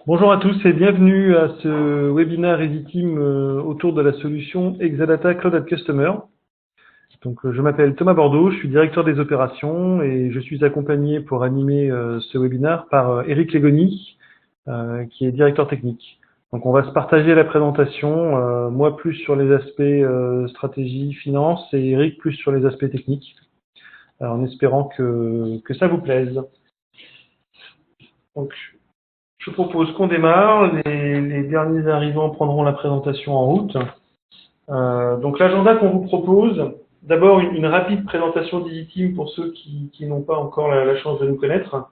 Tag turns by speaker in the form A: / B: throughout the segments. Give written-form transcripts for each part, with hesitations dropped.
A: Bonjour à tous et bienvenue à ce webinaire EasyTeam autour de la solution Exadata Cloud at Customer. Donc, je m'appelle Thomas Bordeaux, je suis directeur des opérations et je suis accompagné pour animer ce webinaire par Eric Legoni, qui est directeur technique. Donc, on va se partager la présentation, moi plus sur les aspects stratégie, finance et Eric plus sur les aspects techniques, en espérant que ça vous plaise. Donc, je propose qu'on démarre. Les derniers arrivants prendront la présentation en route. Donc l'agenda qu'on vous propose, d'abord une rapide présentation d'EasyTeam pour ceux qui n'ont pas encore la chance de nous connaître.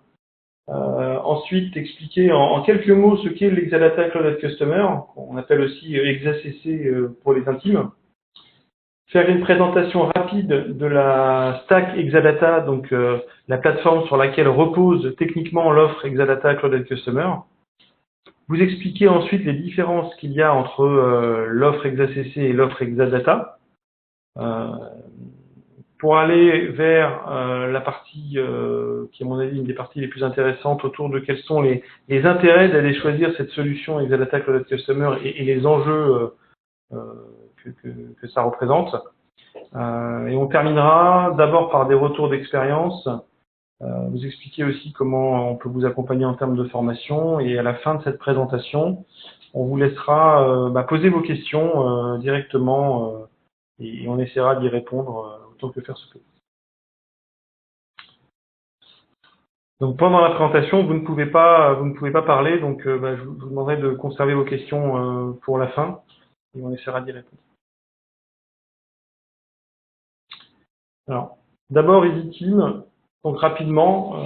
A: Ensuite, expliquer en quelques mots ce qu'est l'Exadata Cloud at Customer, qu'on appelle aussi ExaCC pour les intimes. Faire une présentation rapide de la stack Exadata, donc la plateforme sur laquelle repose techniquement l'offre Exadata Cloud at Customer. Vous expliquer ensuite les différences qu'il y a entre l'offre ExaCC et l'offre Exadata. Pour aller vers la partie qui est à mon avis une des parties les plus intéressantes autour de quels sont les intérêts d'aller choisir cette solution Exadata Cloud at Customer et les enjeux que ça représente. Et on terminera d'abord par des retours d'expérience, vous expliquer aussi comment on peut vous accompagner en termes de formation, et à la fin de cette présentation, on vous laissera poser vos questions directement et on essaiera d'y répondre autant que faire se peut. Donc pendant la présentation, vous ne pouvez pas parler, donc je vous demanderai de conserver vos questions pour la fin et on essaiera d'y répondre. Alors, d'abord EasyTeam, donc rapidement,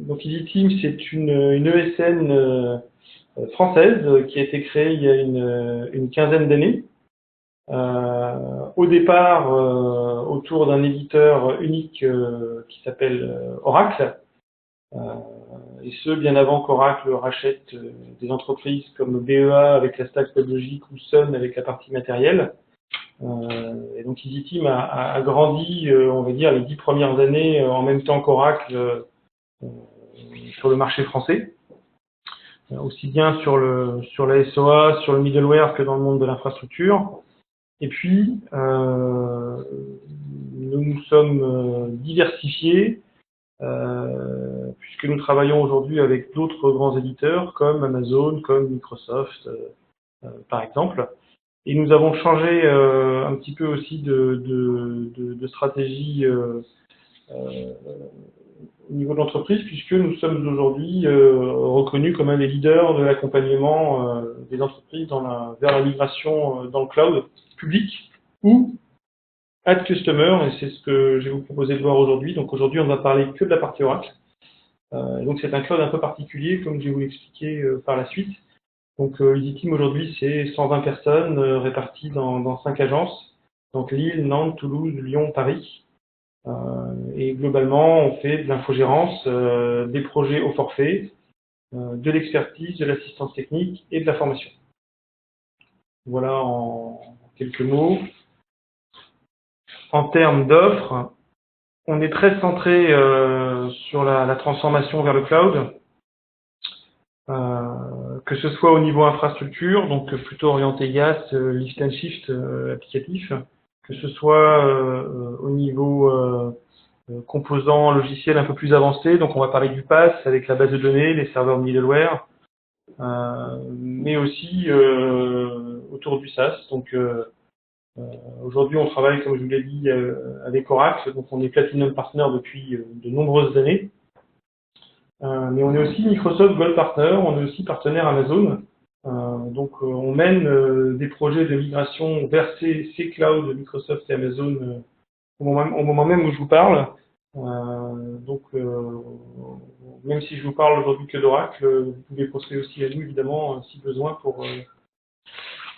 A: donc EasyTeam c'est une ESN française qui a été créée il y a une quinzaine d'années. Au départ, autour d'un éditeur unique qui s'appelle Oracle, et ce bien avant qu'Oracle rachète des entreprises comme BEA avec la stack WebLogic ou Sun avec la partie matérielle. Et donc EasyTeam a grandi, on va dire, les 10 premières années en même temps qu'Oracle sur le marché français, aussi bien sur la SOA, sur le middleware que dans le monde de l'infrastructure. Et puis, nous nous sommes diversifiés, puisque nous travaillons aujourd'hui avec d'autres grands éditeurs comme Amazon, comme Microsoft, par exemple. Et nous avons changé un petit peu aussi de stratégie au niveau de l'entreprise, puisque nous sommes aujourd'hui reconnus comme un des leaders de l'accompagnement des entreprises vers la migration dans le cloud public ou at customer, et c'est ce que je vais vous proposer de voir aujourd'hui. Donc aujourd'hui, on va parler que de la partie Oracle. Donc c'est un cloud un peu particulier, comme je vais vous l'expliquer par la suite. Donc EasyTeam aujourd'hui, c'est 120 personnes réparties dans 5 agences, donc Lille, Nantes, Toulouse, Lyon, Paris. Et globalement, on fait de l'infogérance, des projets au forfait, de l'expertise, de l'assistance technique et de la formation. Voilà en quelques mots. En termes d'offres, on est très centré sur la transformation vers le cloud, que ce soit au niveau infrastructure, donc plutôt orienté IaaS, lift and shift applicatif, que ce soit au niveau composants logiciels un peu plus avancés, donc on va parler du PaaS avec la base de données, les serveurs middleware, mais aussi autour du SaaS. Donc aujourd'hui on travaille, comme je vous l'ai dit, avec Oracle, donc on est Platinum Partner depuis de nombreuses années. Mais on est aussi Microsoft Gold Partner, on est aussi partenaire Amazon. Donc on mène des projets de migration vers ces clouds, Microsoft et Amazon, au moment même où je vous parle. Donc même si je vous parle aujourd'hui que d'Oracle, vous pouvez penser aussi à nous évidemment si besoin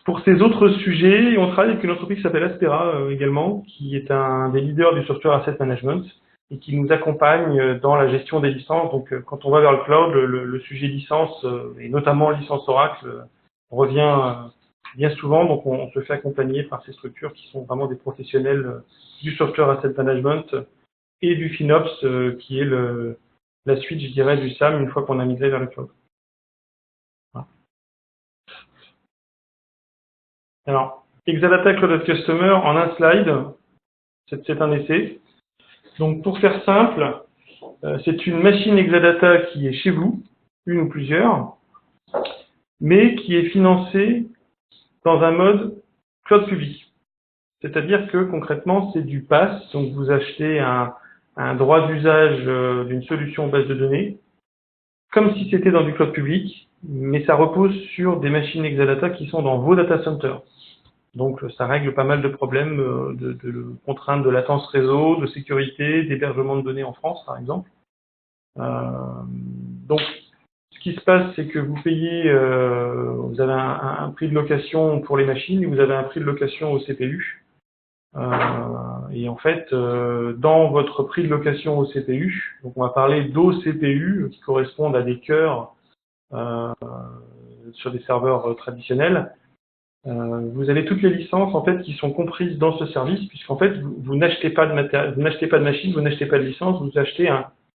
A: pour ces autres sujets. Et on travaille avec une entreprise qui s'appelle Aspera également, qui est un des leaders du software asset management et qui nous accompagne dans la gestion des licences. Donc quand on va vers le cloud, le sujet licence, et notamment licence Oracle, revient bien souvent. Donc on se fait accompagner par ces structures qui sont vraiment des professionnels du software asset management et du FinOps, qui est la suite, je dirais, du SAM une fois qu'on a migré vers le cloud. Alors, Exadata Cloud Customer en un slide, c'est un essai. Donc, pour faire simple, c'est une machine Exadata qui est chez vous, une ou plusieurs, mais qui est financée dans un mode cloud public. C'est-à-dire que concrètement, c'est du PaaS, donc vous achetez un droit d'usage d'une solution base de données, comme si c'était dans du cloud public, mais ça repose sur des machines Exadata qui sont dans vos data centers. Donc ça règle pas mal de problèmes de contraintes de latence réseau, de sécurité, d'hébergement de données en France, par exemple. Donc ce qui se passe, c'est que vous payez, vous avez un prix de location pour les machines et vous avez un prix de location au CPU. Et en fait, dans votre prix de location au CPU, donc on va parler d'OCPU qui correspondent à des cœurs sur des serveurs traditionnels. Vous avez toutes les licences en fait qui sont comprises dans ce service, puisqu'en fait vous n'achetez pas de matériel, vous n'achetez pas de machine, vous n'achetez pas de licence, vous achetez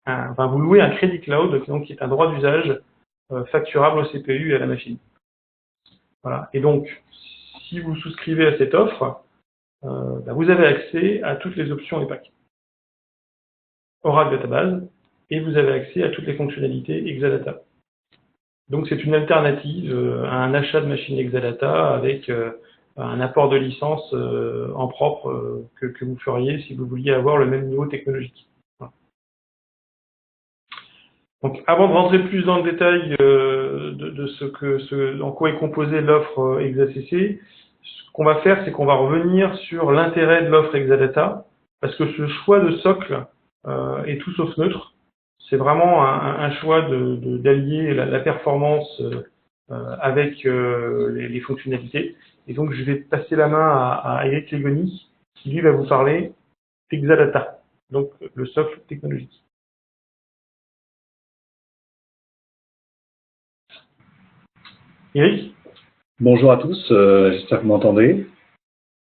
A: vous louez un crédit cloud, donc qui est un droit d'usage facturable au CPU et à la machine. Voilà. Et donc, si vous souscrivez à cette offre, vous avez accès à toutes les options EPAC, Oracle Database, et vous avez accès à toutes les fonctionnalités Exadata. Donc c'est une alternative à un achat de machine Exadata avec un apport de licence en propre que vous feriez si vous vouliez avoir le même niveau technologique. Voilà. Donc avant de rentrer plus dans le détail en quoi est composée l'offre ExaCC, ce qu'on va faire, c'est qu'on va revenir sur l'intérêt de l'offre Exadata, parce que ce choix de socle est tout sauf neutre. C'est vraiment un choix d'allier la performance avec les fonctionnalités. Et donc, je vais passer la main à Eric Legoni, qui lui va vous parler d'Exadata, donc le socle technologique. Eric?
B: Bonjour à tous, j'espère que vous m'entendez.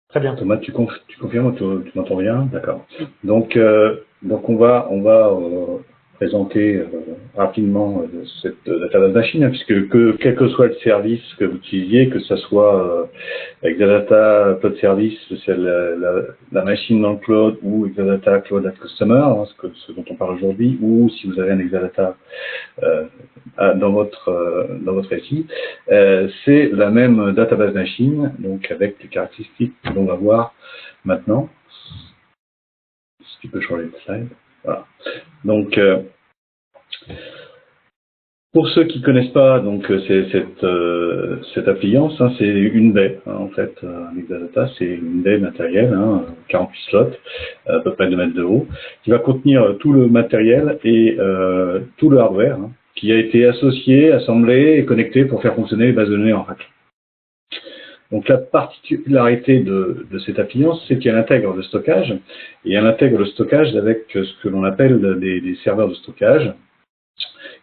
A: Très bien.
B: Thomas, tu confirmes, tu m'entends bien? D'accord. Donc on va présenter rapidement cette database machine, puisque quel que soit le service que vous utilisiez, que ce soit Exadata Cloud Service, c'est la machine dans le cloud, ou Exadata Cloud at Customer, hein, ce dont on parle aujourd'hui, ou si vous avez un Exadata dans votre SI, c'est la même database machine, donc avec les caractéristiques que l'on va voir maintenant. Si tu peux changer de slide. Voilà. Donc, pour ceux qui ne connaissent pas, donc cette appliance, hein, c'est une baie, hein, en fait, Exadata, c'est une baie matérielle, hein, 48 slots, à peu près 2 mètres de haut, qui va contenir tout le matériel et tout le hardware, hein, qui a été associé, assemblé et connecté pour faire fonctionner les bases de données Oracle. Donc la particularité de cette appliance, c'est qu'elle intègre le stockage, et elle intègre le stockage avec ce que l'on appelle des serveurs de stockage,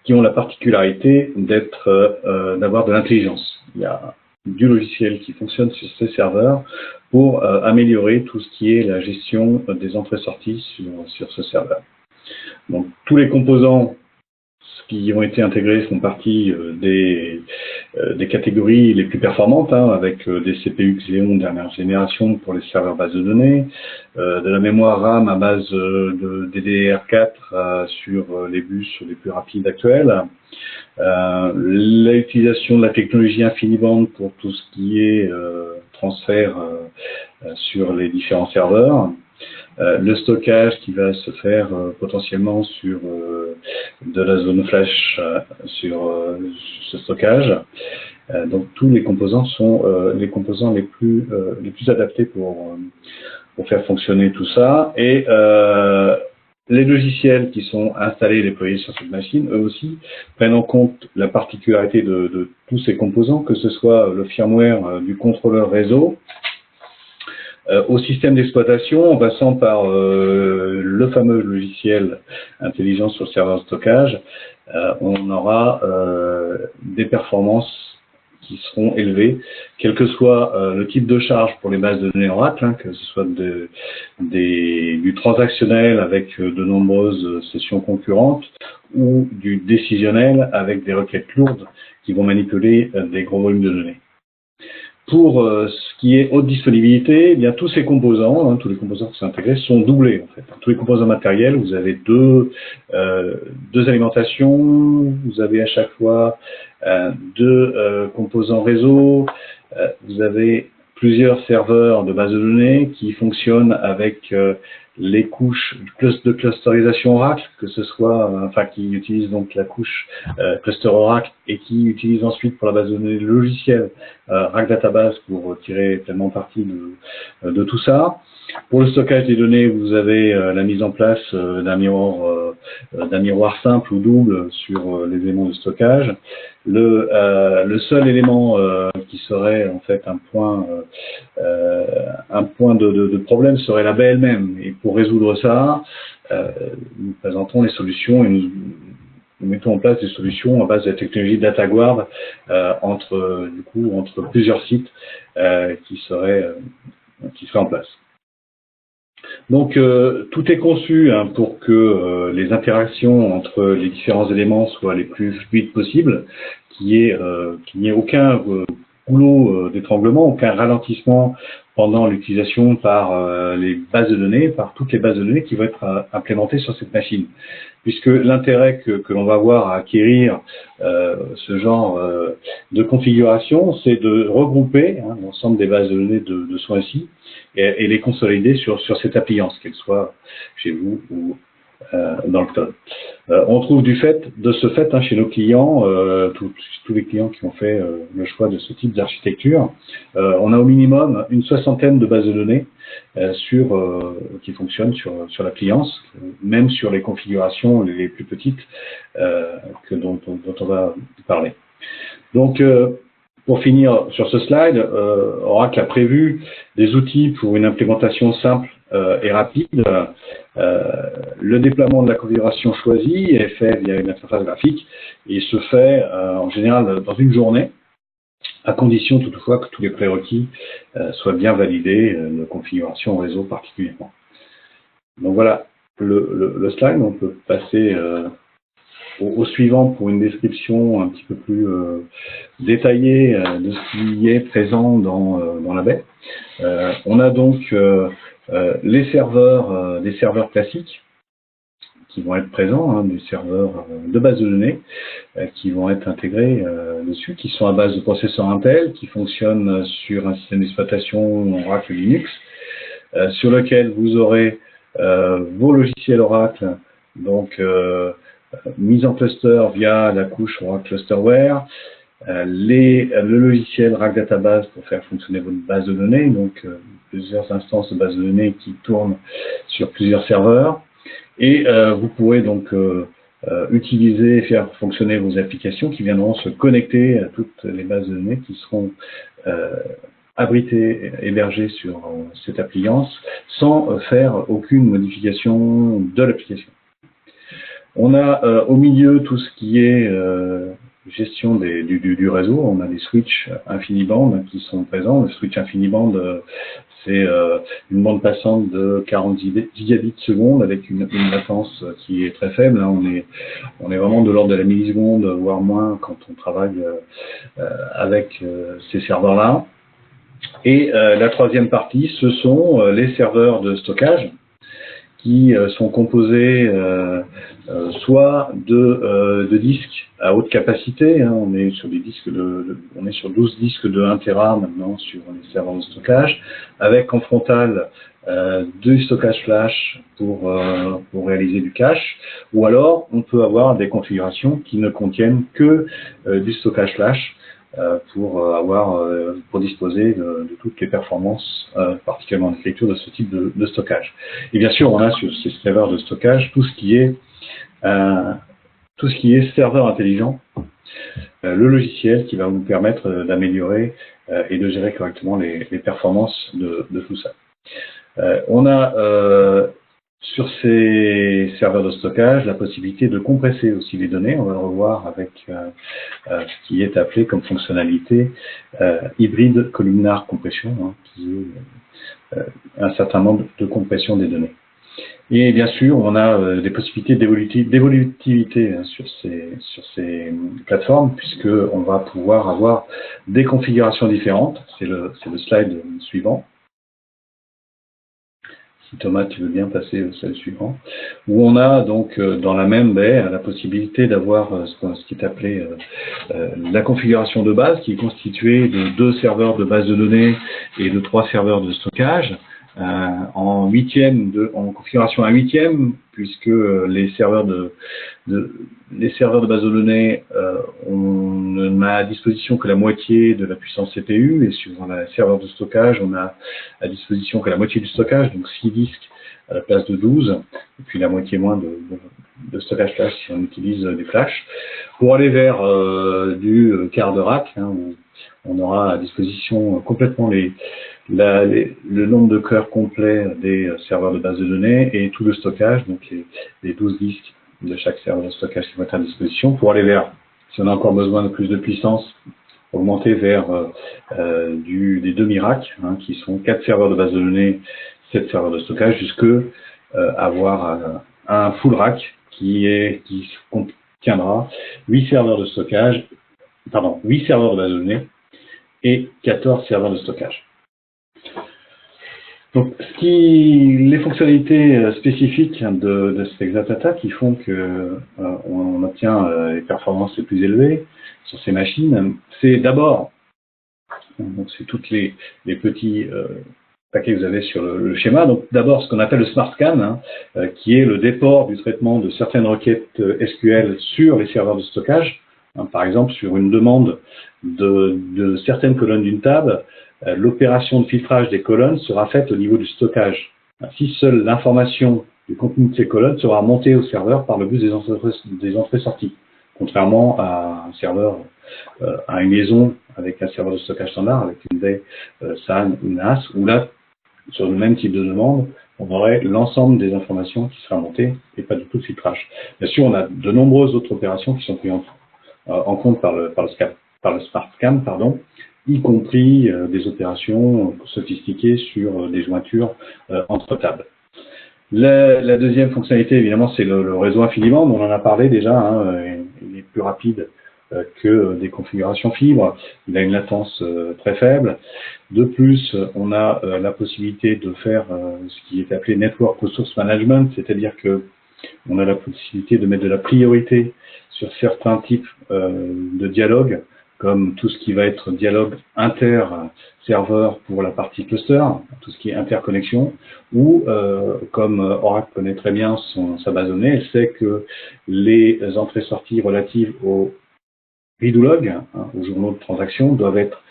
B: qui ont la particularité d'avoir de l'intelligence. Il y a du logiciel qui fonctionne sur ces serveurs pour améliorer tout ce qui est la gestion des entrées-sorties sur ce serveur. Donc tous les composants qui ont été intégrés font partie des catégories les plus performantes, hein, avec des CPU Xeon dernière génération pour les serveurs bases de données, de la mémoire RAM à base de DDR4 sur les bus les plus rapides actuels, l'utilisation de la technologie InfiniBand pour tout ce qui est transfert sur les différents serveurs, le stockage qui va se faire potentiellement sur de la zone flash sur ce stockage. Donc tous les composants sont les composants les plus adaptés pour faire fonctionner tout ça. Et les logiciels qui sont installés et déployés sur cette machine, eux aussi, prennent en compte la particularité de tous ces composants, que ce soit le firmware du contrôleur réseau, au système d'exploitation, en passant par le fameux logiciel intelligent sur le serveur de stockage, on aura des performances qui seront élevées, quel que soit le type de charge pour les bases de données Oracle, hein, que ce soit du transactionnel avec de nombreuses sessions concurrentes, ou du décisionnel avec des requêtes lourdes qui vont manipuler des gros volumes de données. Pour ce qui est haute disponibilité, eh bien tous ces composants, tous les composants qui sont intégrés sont doublés en fait. Tous les composants matériels, vous avez deux alimentations, vous avez à chaque fois deux composants réseau, vous avez plusieurs serveurs de base de données qui fonctionnent avec les couches de clusterisation Oracle, que ce soit, qui utilisent donc la couche cluster Oracle et qui utilisent ensuite pour la base de données le logiciel Rack Database pour tirer pleinement parti de tout ça. Pour le stockage des données, vous avez la mise en place d'un miroir simple ou double sur les éléments de stockage. Le seul élément qui serait en fait un point de problème serait la baie elle-même. Et pour résoudre ça, nous présentons les solutions et nous mettons en place des solutions à base de la technologie DataGuard entre plusieurs sites qui seraient en place. Donc tout est conçu pour que les interactions entre les différents éléments soient les plus fluides possibles, qu'il n'y ait aucun goulot d'étranglement, aucun ralentissement pendant l'utilisation par les bases de données, par toutes les bases de données qui vont être implémentées sur cette machine. Puisque l'intérêt que l'on va avoir à acquérir ce genre de configuration, c'est de regrouper l'ensemble des bases de données de SOINCI et les consolider sur cette appliance, qu'elle soit chez vous ou dans le cloud. On trouve de ce fait chez nos clients, tous les clients qui ont fait le choix de ce type d'architecture, on a au minimum une soixantaine de bases de données qui fonctionnent sur l'appliance, même sur les configurations les plus petites dont on va parler. Donc, pour finir sur ce slide, Oracle a prévu des outils pour une implémentation simple et rapide. Le déploiement de la configuration choisie est fait via une interface graphique et il se fait en général dans une journée, à condition toutefois que tous les prérequis soient bien validés, de configuration réseau particulièrement. Donc voilà le slide, on peut passer au suivant pour une description un petit peu plus détaillée de ce qui est présent dans la baie. On a donc des serveurs classiques qui vont être présents, des serveurs de base de données qui vont être intégrés dessus, qui sont à base de processeurs Intel, qui fonctionnent sur un système d'exploitation Oracle Linux, sur lequel vous aurez vos logiciels Oracle, donc mise en cluster via la couche Oracle Clusterware, le logiciel Rack Database pour faire fonctionner votre base de données, donc plusieurs instances de base de données qui tournent sur plusieurs serveurs, et vous pourrez donc utiliser et faire fonctionner vos applications qui viendront se connecter à toutes les bases de données qui seront abritées, hébergées sur cette appliance sans faire aucune modification de l'application. On a au milieu tout ce qui est gestion du réseau. On a des switches InfiniBand qui sont présents. Le switch InfiniBand, c'est une bande passante de 40 gigabits seconde avec une latence qui est très faible. On est vraiment de l'ordre de la milliseconde, voire moins quand on travaille avec ces serveurs-là. Et la troisième partie, ce sont les serveurs de stockage qui sont composés soit de disques à haute capacité, on est sur des disques on est sur 12 disques de 1 Tera maintenant sur les serveurs de stockage, avec en frontal du stockage flash pour réaliser du cache, ou alors on peut avoir des configurations qui ne contiennent que du stockage flash pour disposer de toutes les performances, particulièrement de lecture de ce type de stockage. Et bien sûr, on a sur ces serveurs de stockage tout ce qui est serveur intelligent, le logiciel qui va vous permettre d'améliorer et de gérer correctement les performances de tout ça. On a sur ces serveurs de stockage la possibilité de compresser aussi les données. On va le revoir avec ce qui est appelé comme fonctionnalité hybride columnar compression, qui est un certain nombre de compression des données. Et bien sûr, on a des possibilités d'évolutivité sur ces plateformes, puisque on va pouvoir avoir des configurations différentes. C'est le slide suivant. Si Thomas, tu veux bien passer au slide suivant, où on a donc dans la même baie la possibilité d'avoir ce qui est appelé la configuration de base, qui est constituée de 2 serveurs de base de données et de 3 serveurs de stockage. En configuration 1/8, puisque les serveurs de base de données, on n'a à disposition que la moitié de la puissance CPU, et sur les serveurs de stockage, on a à disposition que la moitié du stockage, donc 6 disques à la place de 12, et puis la moitié moins de stockage flash si on utilise des flashs. Pour aller vers du quart de rack, où on aura à disposition complètement le nombre de cœurs complets des serveurs de base de données et tout le stockage, donc les 12 disques de chaque serveur de stockage qui vont être à disposition, pour aller vers, si on a encore besoin de plus de puissance, augmenter vers des demi-racks, qui sont 4 serveurs de base de données, 7 serveurs de stockage, jusque avoir un full rack qui contiendra 8 serveurs de stockage, 8 serveurs de base de données et 14 serveurs de stockage. Donc, les fonctionnalités spécifiques de cette Exadata qui font que on obtient les performances les plus élevées sur ces machines, c'est d'abord, donc c'est toutes les petits paquets que vous avez sur le schéma. Donc, d'abord, ce qu'on appelle le Smart Scan, qui est le déport du traitement de certaines requêtes SQL sur les serveurs de stockage. Par exemple, sur une demande de certaines colonnes d'une table, l'opération de filtrage des colonnes sera faite au niveau du stockage. Ainsi, seule l'information du contenu de ces colonnes sera montée au serveur par le bus des entrées-sorties, contrairement à un serveur, à une liaison avec un serveur de stockage standard, avec une baie SAN ou NAS, où là, sur le même type de demande, on aurait l'ensemble des informations qui sera montée et pas du tout de filtrage. Bien sûr, on a de nombreuses autres opérations qui sont prises en compte par le Smart Scan, y compris des opérations sophistiquées sur des jointures entre tables. La deuxième fonctionnalité, évidemment, c'est le réseau InfiniBand. On en a parlé déjà, il est plus rapide que des configurations fibres. Il a une latence très faible. De plus, on a la possibilité de faire ce qui est appelé Network Resource Management, c'est-à-dire que on a la possibilité de mettre de la priorité sur certains types de dialogues, comme tout ce qui va être dialogue inter-serveur pour la partie cluster, tout ce qui est interconnexion, ou comme Oracle connaît très bien sa base de données, elle sait que les entrées-sorties relatives au redo log, aux journaux de transaction, doivent être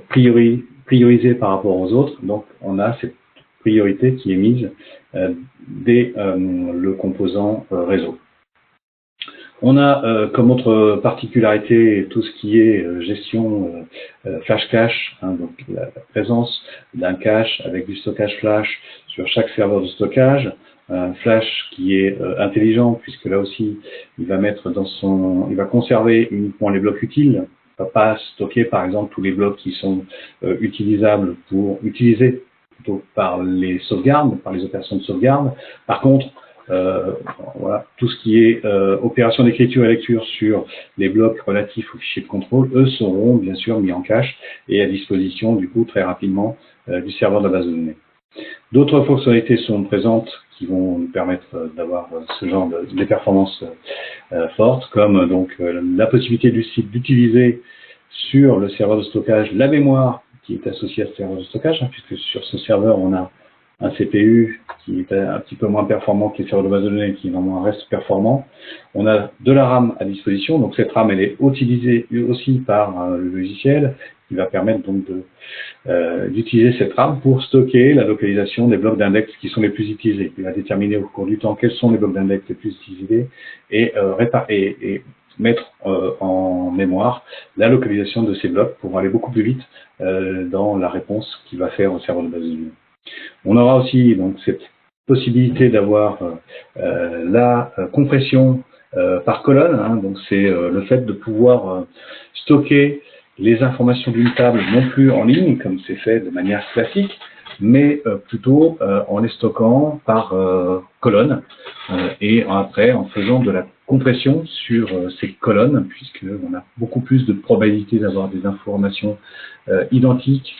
B: priorisées par rapport aux autres. Donc on a cette priorité qui est mise dès le composant réseau. On a comme autre particularité tout ce qui est gestion flash cache, donc la présence d'un cache avec du stockage flash sur chaque serveur de stockage, un flash qui est intelligent, puisque là aussi il va mettre il va conserver uniquement les blocs utiles, il ne va pas stocker par exemple tous les blocs qui sont utilisables utilisés plutôt par les sauvegardes, par les opérations de sauvegarde. Par contre, voilà, tout ce qui est opération d'écriture et lecture sur les blocs relatifs aux fichiers de contrôle, eux seront bien sûr mis en cache et à disposition du coup très rapidement du serveur de la base de données. D'autres fonctionnalités sont présentes qui vont nous permettre d'avoir ce genre de performances fortes, comme donc la possibilité du site d'utiliser sur le serveur de stockage la mémoire qui est associée à ce serveur de stockage, puisque sur ce serveur on a un CPU qui est un petit peu moins performant que les serveurs de base de données, qui normalement reste performant. On a de la RAM à disposition, donc cette RAM elle est utilisée aussi par le logiciel, qui va permettre donc d'utiliser cette RAM pour stocker la localisation des blocs d'index qui sont les plus utilisés. Il va déterminer au cours du temps quels sont les blocs d'index les plus utilisés et mettre en mémoire la localisation de ces blocs pour aller beaucoup plus vite dans la réponse qu'il va faire au serveur de base de données. On aura aussi donc cette possibilité d'avoir la compression par colonne, donc c'est le fait de pouvoir stocker les informations d'une table non plus en ligne, comme c'est fait de manière classique, mais plutôt en les stockant par colonne et après en faisant de la compression sur ces colonnes, puisqu'on a beaucoup plus de probabilité d'avoir des informations identiques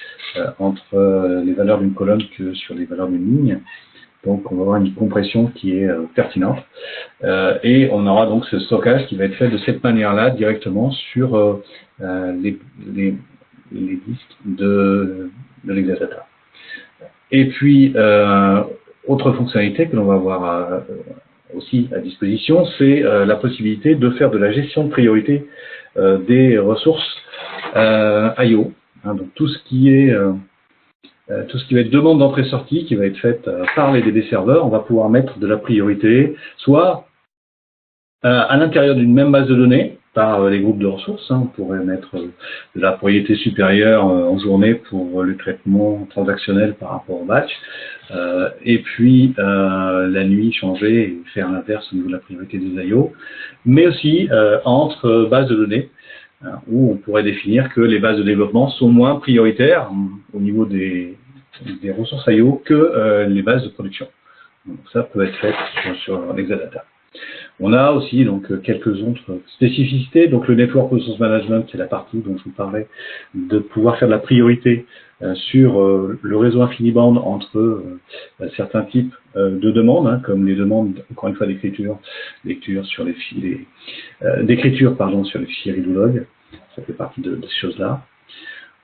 B: entre les valeurs d'une colonne que sur les valeurs d'une ligne. Donc on va avoir une compression qui est pertinente et on aura donc ce stockage qui va être fait de cette manière-là directement sur les disques de l'Exadata. Et puis autre fonctionnalité que l'on va avoir aussi à disposition, c'est la possibilité de faire de la gestion de priorité des ressources I/O. Hein, donc tout ce qui va être demande d'entrée-sortie qui va être faite par les DB serveurs, on va pouvoir mettre de la priorité, soit à l'intérieur d'une même base de données, par les groupes de ressources. Hein, on pourrait mettre de la priorité supérieure en journée pour le traitement transactionnel par rapport au batch, et puis la nuit changer et faire l'inverse au niveau de la priorité des I/O, mais aussi entre bases de données, où on pourrait définir que les bases de développement sont moins prioritaires au niveau des ressources I/O que les bases de production. Donc ça peut être fait sur l'Exadata. On a aussi donc quelques autres spécificités. Donc le Network Resource Management, c'est la partie dont je vous parlais, de pouvoir faire de la priorité sur le réseau InfiniBand entre certains types de demandes, hein, comme les demandes, encore une fois, d'écriture sur les fichiers, d'écriture sur les fichiers readlog. Ça fait partie de ces choses-là.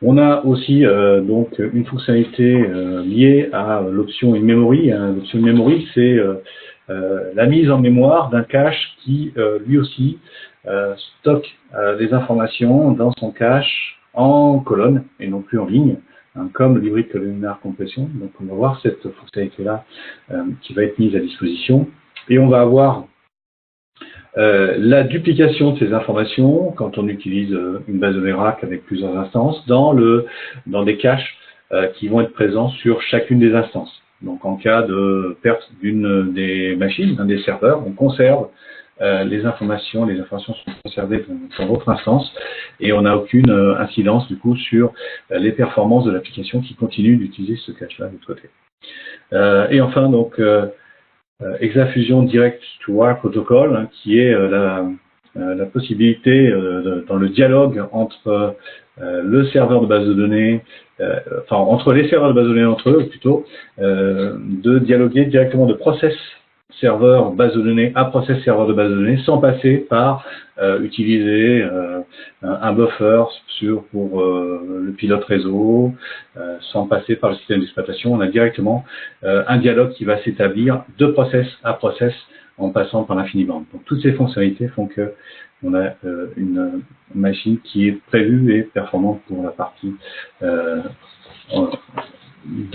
B: On a aussi donc une fonctionnalité liée à l'option in-memory. Hein. L'option in-memory, c'est la mise en mémoire d'un cache qui, lui aussi, stocke des informations dans son cache en colonne et non plus en ligne, hein, comme le Hybrid Columnar Compression. Donc, on va voir cette fonctionnalité-là qui va être mise à disposition. Et on va avoir la duplication de ces informations quand on utilise une base de données RAC avec plusieurs instances dans des caches qui vont être présents sur chacune des instances. Donc en cas de perte d'une des machines, d'un des serveurs, on conserve les informations sont conservées dans votre instance et on n'a aucune incidence du coup sur les performances de l'application qui continue d'utiliser ce cache-là de l'autre côté. Et enfin donc ExaFusion Direct to Wire Protocol, hein, qui est la possibilité dans le dialogue entre le serveur de base de données, entre les serveurs de base de données entre eux plutôt, de dialoguer directement de process serveur base de données à process serveur de base de données sans passer par utiliser un buffer pour le pilote réseau, sans passer par le système d'exploitation. On a directement un dialogue qui va s'établir de process à process en passant par l'InfiniBand. Donc toutes ces fonctionnalités font que on a une machine qui est prévue et performante pour la partie de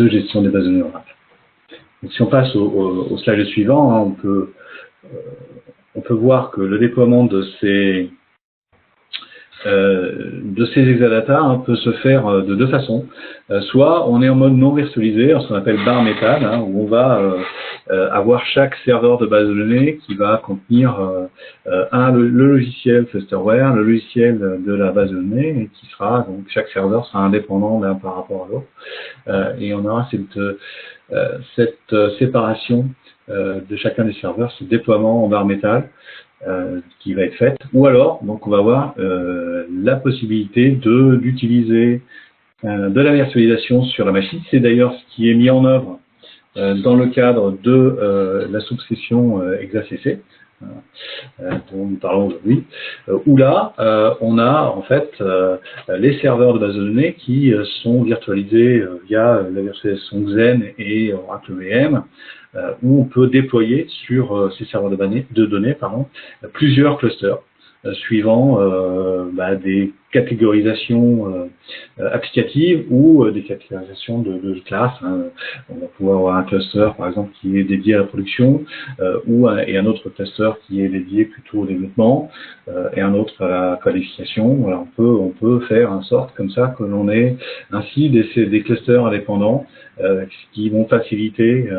B: gestion des bases de données oracles. Donc, si on passe au slide suivant, hein, on peut voir que le déploiement de ces Exadata hein, peut se faire de deux façons. Soit on est en mode non virtualisé, ce qu'on appelle bare metal, hein, où on va avoir chaque serveur de base de données qui va contenir le logiciel Clusterware, le logiciel de la base de données, et qui sera donc chaque serveur sera indépendant l'un par rapport à l'autre, et on aura cette séparation de chacun des serveurs, ce déploiement en bare metal qui va être faite, ou alors donc on va avoir la possibilité d'utiliser de la virtualisation sur la machine. C'est d'ailleurs ce qui est mis en œuvre dans le cadre de la souscription ExaCC dont nous parlons aujourd'hui, où là on a en fait les serveurs de base de données qui sont virtualisés via la virtualisation Xen et Oracle VM, où on peut déployer sur ces serveurs de données plusieurs clusters suivant des catégorisations applicatives ou des catégorisations de classes. Hein. On va pouvoir avoir un cluster, par exemple, qui est dédié à la production, et un autre cluster qui est dédié plutôt au développement, et un autre à la qualification. Voilà, on peut faire en sorte comme ça que l'on ait ainsi des clusters indépendants qui vont faciliter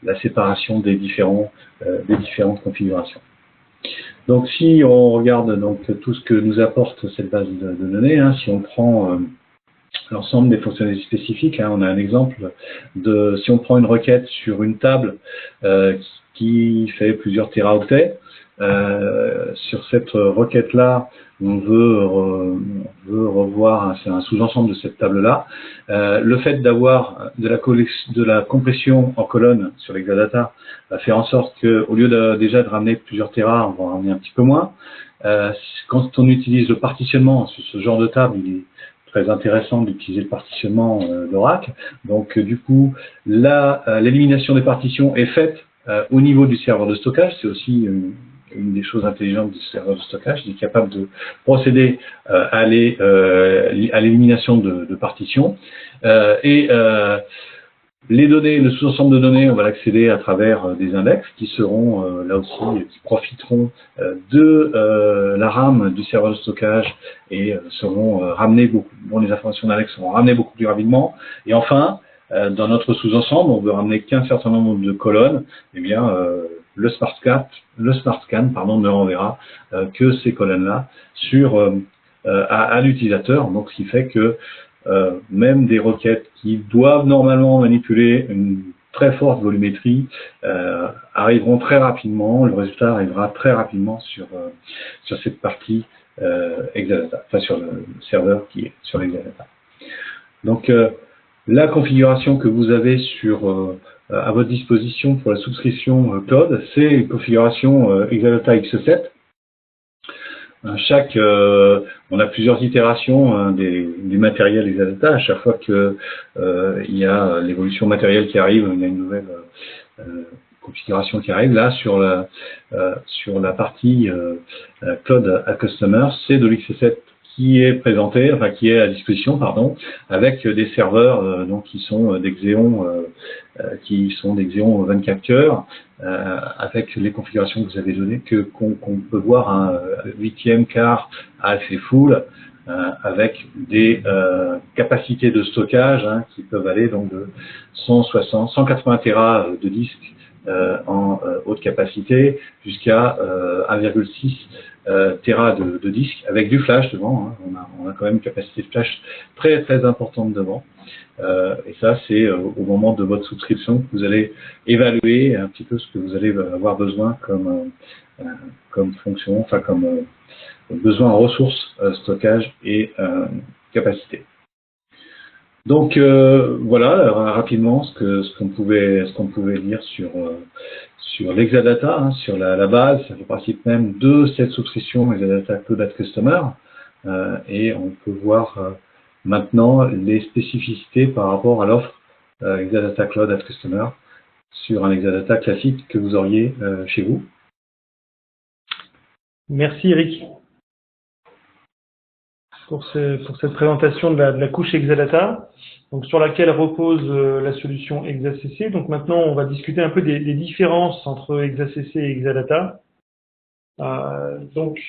B: la séparation des différentes configurations. Donc si on regarde donc tout ce que nous apporte cette base de données, hein, si on prend l'ensemble des fonctionnalités spécifiques. Hein. On a un exemple de, si on prend une requête sur une table qui fait plusieurs téraoctets, sur cette requête-là, on veut revoir, c'est un sous-ensemble de cette table-là. Le fait d'avoir de la compression en colonne sur l'Exadata va faire en sorte que, au lieu déjà de ramener plusieurs téras, on va en ramener un petit peu moins. Quand on utilise le partitionnement sur ce genre de table, il est très intéressant d'utiliser le partitionnement d'Oracle. Donc, du coup, là, l'élimination des partitions est faite au niveau du serveur de stockage. C'est aussi une des choses intelligentes du serveur de stockage. Il est capable de procéder à l'élimination de partitions. Les données, le sous-ensemble de données, on va l'accéder à travers des index qui seront là aussi, qui profiteront de la RAM du serveur de stockage et seront ramenées beaucoup, dont les informations d'index seront ramenées beaucoup plus rapidement. Et enfin, dans notre sous-ensemble, on veut ramener qu'un certain nombre de colonnes, eh bien, le SmartScan ne renverra que ces colonnes-là à l'utilisateur. Donc, ce qui fait que même des requêtes qui doivent normalement manipuler une très forte volumétrie arriveront très rapidement, le résultat arrivera très rapidement sur cette partie Exadata, enfin sur le serveur qui est sur l'Exadata. Donc la configuration que vous avez à votre disposition pour la souscription cloud, c'est une configuration Exadata X7. On a plusieurs itérations du matériel Exadata. À chaque fois que il y a l'évolution matérielle qui arrive, il y a une nouvelle configuration qui arrive. Là, sur la partie Cloud at Customer, c'est de l'X7 qui est présenté, enfin qui est à disposition, pardon, avec des serveurs donc qui sont des Xeon 24 cœurs, avec les configurations que vous avez données, qu'on peut voir un 8e quart AFE full, avec des capacités de stockage qui peuvent aller donc de 180 Tera de disques en haute capacité jusqu'à 1,6 Tera de disques avec du flash devant. Hein. On a quand même une capacité de flash très très importante devant. Et ça, c'est au moment de votre souscription que vous allez évaluer un petit peu ce que vous allez avoir besoin comme fonction, enfin comme besoin en ressources, stockage et capacité. Donc voilà rapidement ce qu'on pouvait dire sur l'Exadata, hein, sur la base, le principe même de cette souscription Exadata Cloud at Customer, et on peut voir maintenant les spécificités par rapport à l'offre Exadata Cloud at Customer sur un Exadata classique que vous auriez chez vous.
A: Merci Eric pour cette présentation de la couche Exadata, donc sur laquelle repose la solution ExaCC. Donc maintenant, on va discuter un peu des différences entre ExaCC et Exadata. Donc,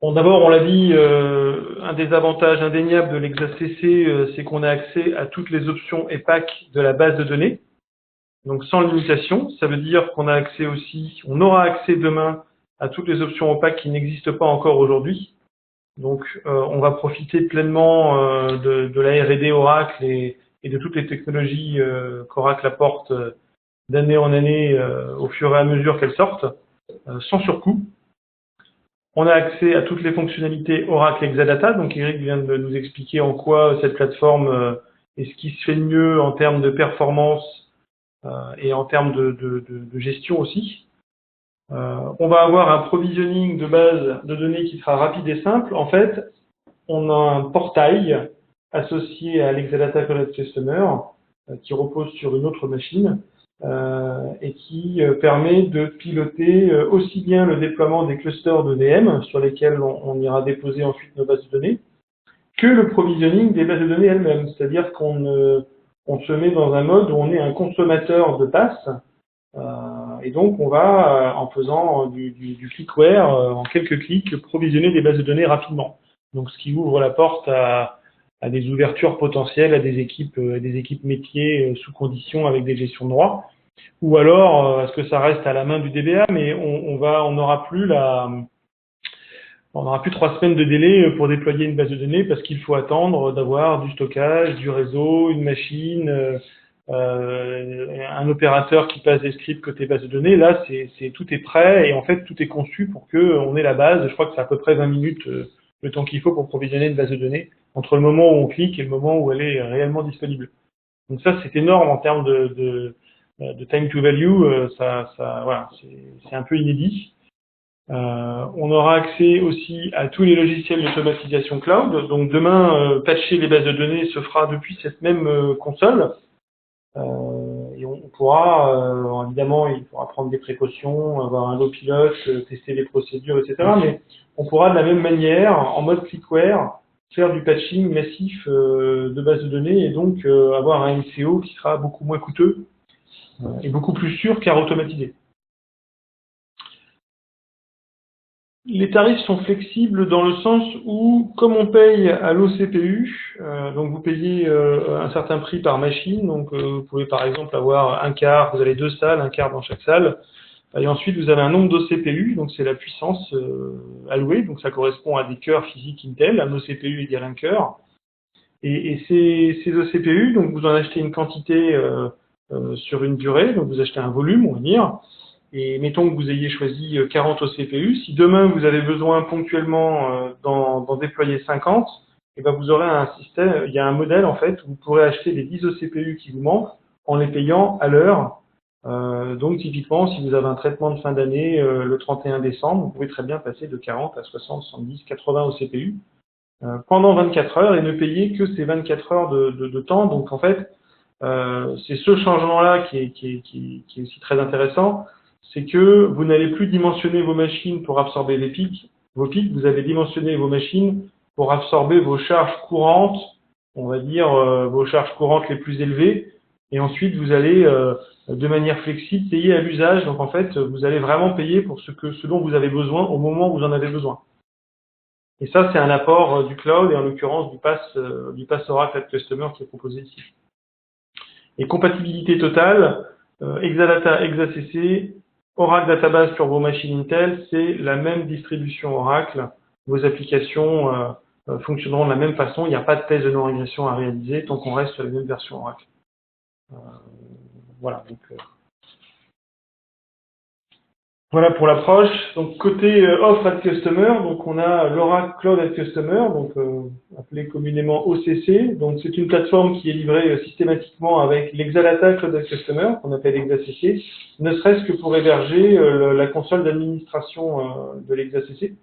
A: d'abord, on l'a dit, un des avantages indéniables de l'ExaCC, c'est qu'on a accès à toutes les options EPAC de la base de données, donc sans limitation. Ça veut dire qu'on a accès aussi, on aura accès demain à toutes les options EPAC qui n'existent pas encore aujourd'hui. Donc, on va profiter pleinement de la R&D Oracle et de toutes les technologies qu'Oracle apporte d'année en année au fur et à mesure qu'elles sortent, sans surcoût. On a accès à toutes les fonctionnalités Oracle Exadata. Donc, Eric vient de nous expliquer en quoi cette plateforme est ce qui se fait de mieux en termes de performance et en termes de gestion aussi. On va avoir un provisioning de base de données qui sera rapide et simple. En fait, on a un portail associé à l'Exadata Cloud Customer qui repose sur une autre machine et qui permet de piloter aussi bien le déploiement des clusters de VM sur lesquels on ira déposer ensuite nos bases de données que le provisioning des bases de données elles-mêmes. C'est-à-dire qu'on se met dans un mode où on est un consommateur de passes. Et donc, on va, en faisant du clickware, en quelques clics, provisionner des bases de données rapidement. Donc, ce qui ouvre la porte à des ouvertures potentielles, à des équipes métiers sous conditions avec des gestions de droits. Ou alors, est-ce que ça reste à la main du DBA, mais on n'aura plus On n'aura plus 3 semaines de délai pour déployer une base de données parce qu'il faut attendre d'avoir du stockage, du réseau, une machine, un opérateur qui passe des scripts côté base de données. Là, tout est prêt et en fait, tout est conçu pour que on ait la base. Je crois que c'est à peu près 20 minutes le temps qu'il faut pour provisionner une base de données entre le moment où on clique et le moment où elle est réellement disponible. Donc ça, c'est énorme en termes de time to value. Voilà, c'est un peu inédit. On aura accès aussi à tous les logiciels d'automatisation cloud. Donc demain, patcher les bases de données se fera depuis cette même console. Et on pourra, évidemment, il faudra prendre des précautions, avoir un low pilote, tester les procédures, etc. Mais on pourra de la même manière, en mode clickware, faire du patching massif de bases de données et donc avoir un MCO qui sera beaucoup moins coûteux et beaucoup plus sûr car automatisé. Les tarifs sont flexibles dans le sens où, comme on paye à l'OCPU, donc vous payez un certain prix par machine, donc vous pouvez par exemple avoir un quart, vous avez 2 salles, un quart dans chaque salle, et ensuite vous avez un nombre d'OCPU, donc c'est la puissance allouée, donc ça correspond à des cœurs physiques Intel, un OCPU égale un cœur, et ces OCPU, donc vous en achetez une quantité sur une durée, donc vous achetez un volume, on va dire. Et mettons que vous ayez choisi 40 OCPU, si demain vous avez besoin ponctuellement d'en déployer 50, et ben vous aurez un système, il y a un modèle en fait où vous pourrez acheter les 10 OCPU qui vous manquent en les payant à l'heure. Donc typiquement, si vous avez un traitement de fin d'année le 31 décembre, vous pouvez très bien passer de 40 à 60, 70, 80 OCPU pendant 24 heures et ne payer que ces 24 heures de temps. Donc en fait, c'est ce changement-là qui est aussi très intéressant. C'est que vous n'allez plus dimensionner vos machines pour absorber vos pics, vous allez dimensionner vos machines pour absorber vos charges courantes, on va dire vos charges courantes les plus élevées, et ensuite vous allez de manière flexible payer à l'usage. Donc en fait, vous allez vraiment payer pour ce dont vous avez besoin au moment où vous en avez besoin. Et ça, c'est un apport du cloud et en l'occurrence du pass Oracle at Customer qui est proposé ici. Et compatibilité totale, Exadata, ExaCC, Oracle Database sur vos machines Intel, c'est la même distribution Oracle. Vos applications fonctionneront de la même façon. Il n'y a pas de test de non-régression à réaliser tant qu'on reste sur la même version Oracle. Voilà. Donc, voilà pour l'approche. Donc côté offre at Customer, donc on a l'Oracle Cloud at Customer, donc appelé communément OCC. Donc c'est une plateforme qui est livrée systématiquement avec l'Exadata Cloud at Customer, qu'on appelle ExaCC, ne serait-ce que pour héberger la console d'administration de l'ExaCC.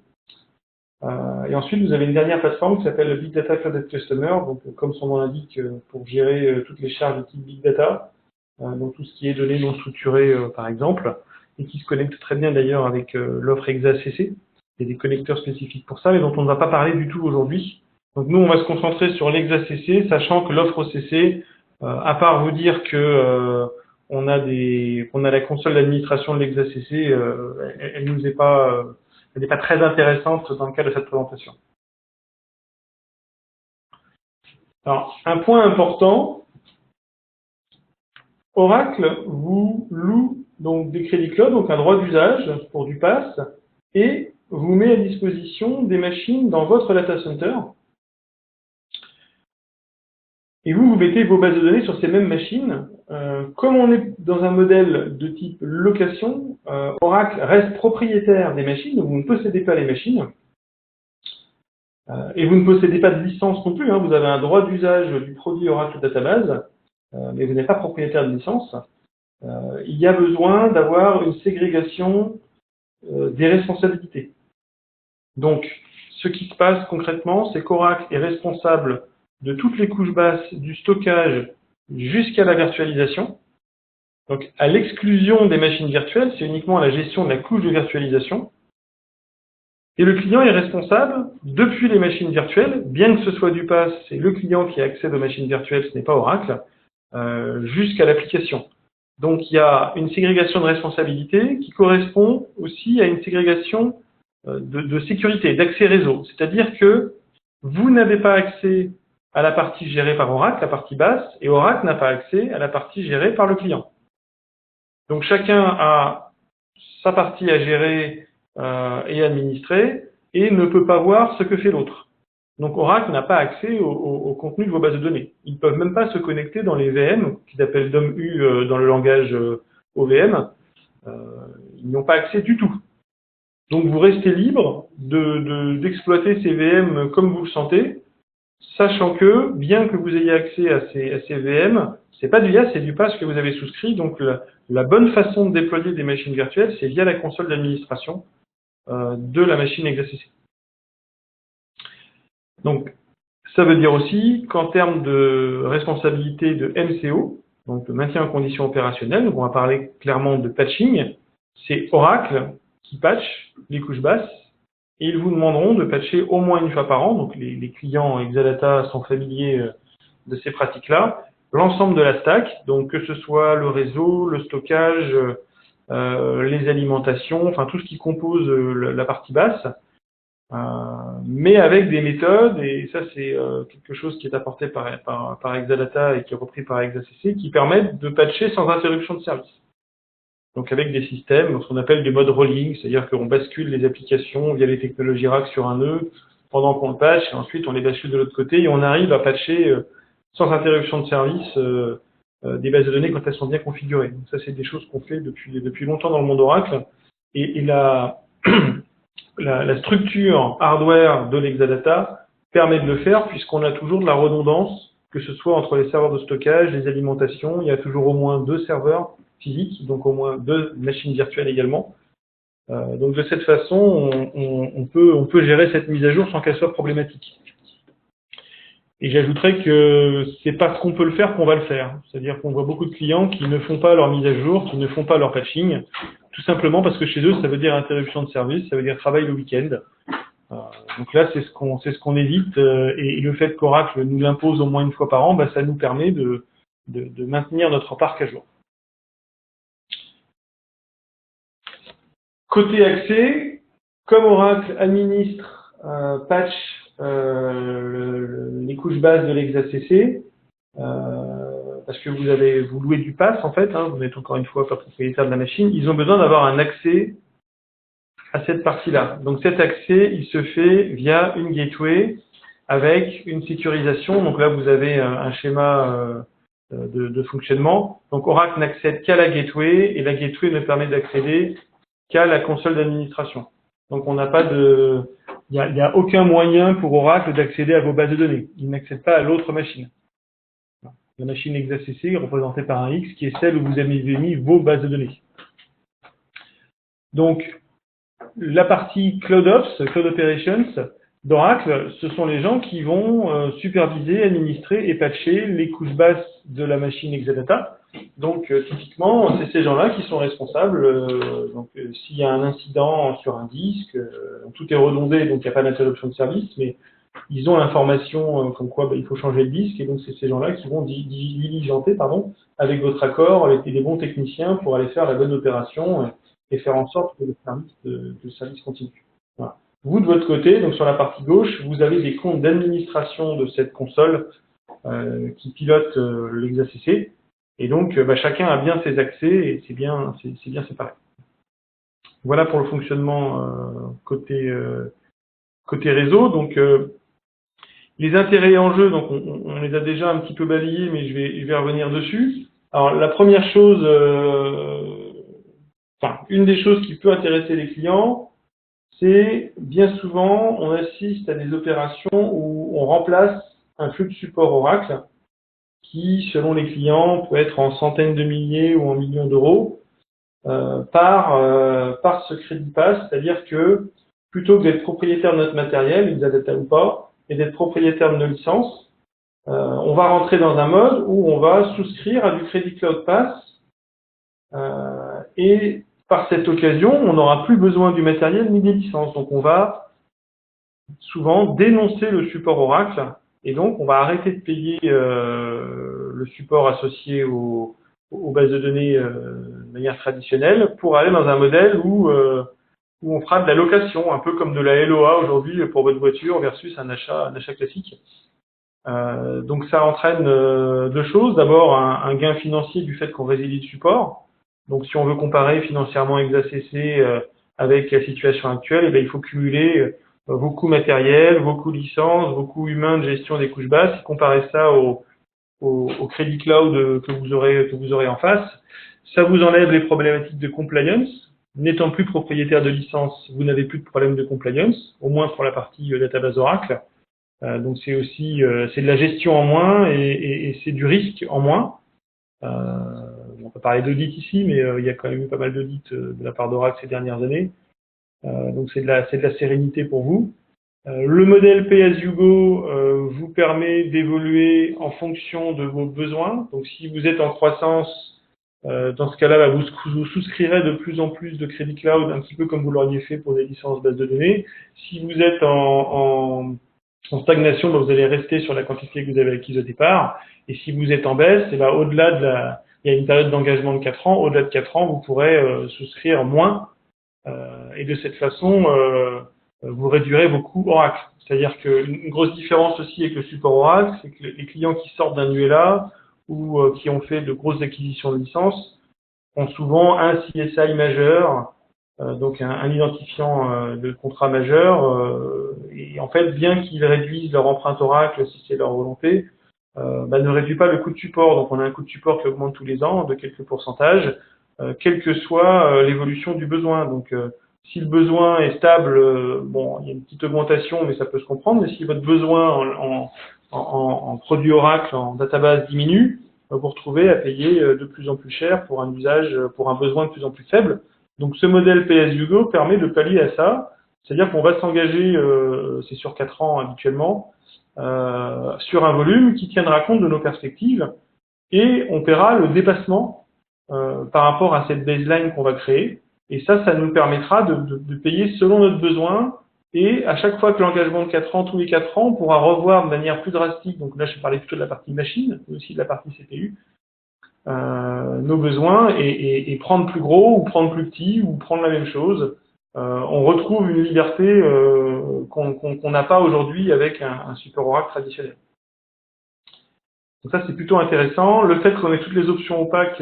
A: Et ensuite vous avez une dernière plateforme qui s'appelle le Big Data Cloud at Customer, donc comme son nom l'indique, pour gérer toutes les charges de type Big Data, donc tout ce qui est données non structurées par exemple, et qui se connecte très bien d'ailleurs avec l'offre ExaCC. Il y a des connecteurs spécifiques pour ça, mais dont on ne va pas parler du tout aujourd'hui. Donc nous, on va se concentrer sur l'ExaCC, sachant que l'offre OCC, à part vous dire que on a la console d'administration de l'ExaCC, elle n'est pas très intéressante dans le cadre de cette présentation. Alors, un point important, Oracle vous loue donc des crédits cloud, donc un droit d'usage pour du pass, et vous met à disposition des machines dans votre data center. Et vous mettez vos bases de données sur ces mêmes machines. Comme on est dans un modèle de type location, Oracle reste propriétaire des machines, donc vous ne possédez pas les machines. Et vous ne possédez pas de licence non plus, hein, vous avez un droit d'usage du produit Oracle Database, mais vous n'êtes pas propriétaire de licence. Il y a besoin d'avoir une ségrégation des responsabilités. Donc, ce qui se passe concrètement, c'est qu'Oracle est responsable de toutes les couches basses du stockage jusqu'à la virtualisation. Donc, à l'exclusion des machines virtuelles, c'est uniquement la gestion de la couche de virtualisation. Et le client est responsable depuis les machines virtuelles, bien que ce soit du PaaS, c'est le client qui accède aux machines virtuelles, ce n'est pas Oracle, jusqu'à l'application. Donc il y a une ségrégation de responsabilité qui correspond aussi à une ségrégation de sécurité, d'accès réseau. C'est-à-dire que vous n'avez pas accès à la partie gérée par Oracle, la partie basse, et Oracle n'a pas accès à la partie gérée par le client. Donc chacun a sa partie à gérer et administrer, et ne peut pas voir ce que fait l'autre. Donc Oracle n'a pas accès au contenu de vos bases de données. Ils ne peuvent même pas se connecter dans les VM, qu'ils appellent DOM-U dans le langage OVM. Ils n'y ont pas accès du tout. Donc vous restez libre d'exploiter ces VM comme vous le sentez, sachant que, bien que vous ayez accès à ces VM, c'est pas du IaaS, c'est du PaaS que vous avez souscrit. Donc la bonne façon de déployer des machines virtuelles, c'est via la console d'administration de la machine ExaCC. Donc ça veut dire aussi qu'en termes de responsabilité de MCO, donc de maintien en condition opérationnelle, donc on va parler clairement de patching, c'est Oracle qui patch les couches basses, et ils vous demanderont de patcher au moins une fois par an, donc les clients Exadata sont familiers de ces pratiques-là, l'ensemble de la stack, donc que ce soit le réseau, le stockage, les alimentations, enfin tout ce qui compose la partie basse, mais avec des méthodes, et ça c'est quelque chose qui est apporté par Exadata et qui est repris par ExaCC, qui permettent de patcher sans interruption de service. Donc avec des systèmes, ce qu'on appelle des modes rolling, c'est-à-dire qu'on bascule les applications via les technologies rack sur un nœud pendant qu'on le patch, et ensuite on les bascule de l'autre côté, et on arrive à patcher sans interruption de service des bases de données quand elles sont bien configurées. Donc ça c'est des choses qu'on fait depuis longtemps dans le monde Oracle, et la structure hardware de l'Exadata permet de le faire puisqu'on a toujours de la redondance, que ce soit entre les serveurs de stockage, les alimentations, il y a toujours au moins 2 serveurs physiques, donc au moins 2 machines virtuelles également. Donc de cette façon, on peut gérer cette mise à jour sans qu'elle soit problématique. Et j'ajouterais que c'est parce qu'on peut le faire qu'on va le faire. C'est-à-dire qu'on voit beaucoup de clients qui ne font pas leur mise à jour, qui ne font pas leur patching, tout simplement parce que chez eux, ça veut dire interruption de service, ça veut dire travail le week-end. Donc là, c'est ce qu'on évite, et le fait qu'Oracle nous l'impose au moins une fois par an, ça nous permet de maintenir notre parc à jour. Côté accès, comme Oracle administre patch les couches basses de l'ExaCC, parce que vous louez du PaaS en fait, vous n'êtes encore une fois pas propriétaire de la machine, ils ont besoin d'avoir un accès à cette partie-là. Donc cet accès, il se fait via une gateway avec une sécurisation. Donc là, vous avez un schéma de fonctionnement. Donc Oracle n'accède qu'à la gateway, et la gateway ne permet d'accéder qu'à la console d'administration. Donc on n'a pas il n'y a aucun moyen pour Oracle d'accéder à vos bases de données. Il n'accède pas à l'autre machine. La machine ExaCC est représentée par un X qui est celle où vous avez mis vos bases de données. Donc, la partie CloudOps, Cloud Operations d'Oracle, ce sont les gens qui vont superviser, administrer et patcher les couches basses de la machine Exadata. Donc, typiquement, c'est ces gens-là qui sont responsables. S'il y a un incident sur un disque, tout est redondé, donc il n'y a pas d'interruption de service, mais ils ont l'information comme quoi il faut changer le disque, et donc c'est ces gens-là qui vont diligenter, avec votre accord, avec les bons techniciens pour aller faire la bonne opération et faire en sorte que le service continue. Voilà. Vous, de votre côté, donc sur la partie gauche, vous avez des comptes d'administration de cette console qui pilote l'ExaCC, et donc chacun a bien ses accès et c'est bien séparé. Voilà pour le fonctionnement côté réseau. Donc les intérêts en jeu, donc on les a déjà un petit peu balayés, mais je vais revenir dessus. Alors la première chose, une des choses qui peut intéresser les clients, c'est bien souvent on assiste à des opérations où on remplace un flux de support Oracle qui, selon les clients, peut être en centaines de milliers ou en millions d'euros par ce crédit pass, c'est-à-dire que plutôt que d'être propriétaire de notre matériel, Exadata ou pas, et d'être propriétaire de nos licences, on va rentrer dans un mode où on va souscrire à du Crédit Cloud Pass, et par cette occasion, on n'aura plus besoin du matériel ni des licences. Donc on va souvent dénoncer le support Oracle, et donc on va arrêter de payer le support associé aux bases de données de manière traditionnelle pour aller dans un modèle où on fera de la location, un peu comme de la LOA aujourd'hui pour votre voiture versus un achat classique. Donc ça entraîne deux choses. D'abord, un gain financier du fait qu'on résilie le support. Donc si on veut comparer financièrement ExaCC avec la situation actuelle, il faut cumuler vos coûts matériels, vos coûts licences, vos coûts humains de gestion des couches basses, comparez ça au Crédit Cloud que vous aurez en face. Ça vous enlève les problématiques de compliance. N'étant plus propriétaire de licence, vous n'avez plus de problème de compliance, au moins pour la partie database Oracle. Donc c'est aussi c'est de la gestion en moins et c'est du risque en moins. On peut parler d'audit ici, mais il y a quand même eu pas mal d'audits de la part d'Oracle ces dernières années. Donc c'est de la sérénité pour vous. Le modèle Pay as you go vous permet d'évoluer en fonction de vos besoins. Donc si vous êtes en croissance, dans ce cas-là, vous souscrirez de plus en plus de Crédit Cloud, un petit peu comme vous l'auriez fait pour des licences base de données. Si vous êtes en stagnation, vous allez rester sur la quantité que vous avez acquise au départ. Et si vous êtes en baisse, au-delà il y a une période d'engagement de 4 ans. Au-delà de 4 ans, vous pourrez souscrire moins. Et de cette façon, vous réduirez vos coûts Oracle. C'est-à-dire qu'une grosse différence aussi avec le support Oracle, c'est que les clients qui sortent d'un ULA ou qui ont fait de grosses acquisitions de licences ont souvent un CSI majeur, donc un identifiant de contrat majeur, et en fait, bien qu'ils réduisent leur empreinte Oracle, si c'est leur volonté, ne réduit pas le coût de support. Donc on a un coût de support qui augmente tous les ans de quelques pourcentages, quelle que soit l'évolution du besoin. Donc si le besoin est stable, il y a une petite augmentation, mais ça peut se comprendre. Mais si votre besoin en produit Oracle, en database diminue, vous vous retrouvez à payer de plus en plus cher pour un usage, pour un besoin de plus en plus faible. Donc ce modèle Pay as you go permet de pallier à ça. C'est-à-dire qu'on va s'engager, c'est sur 4 ans habituellement, sur un volume qui tiendra compte de nos perspectives et on paiera le dépassement par rapport à cette baseline qu'on va créer. Et ça nous permettra de payer selon notre besoin. Et à chaque fois que l'engagement de 4 ans, tous les 4 ans, on pourra revoir de manière plus drastique, donc là je parlais plutôt de la partie machine, mais aussi de la partie CPU, nos besoins et prendre plus gros ou prendre plus petit ou prendre la même chose. On retrouve une liberté qu'on n'a pas aujourd'hui avec un support Oracle traditionnel. Donc ça c'est plutôt intéressant. Le fait qu'on ait toutes les options EPAC,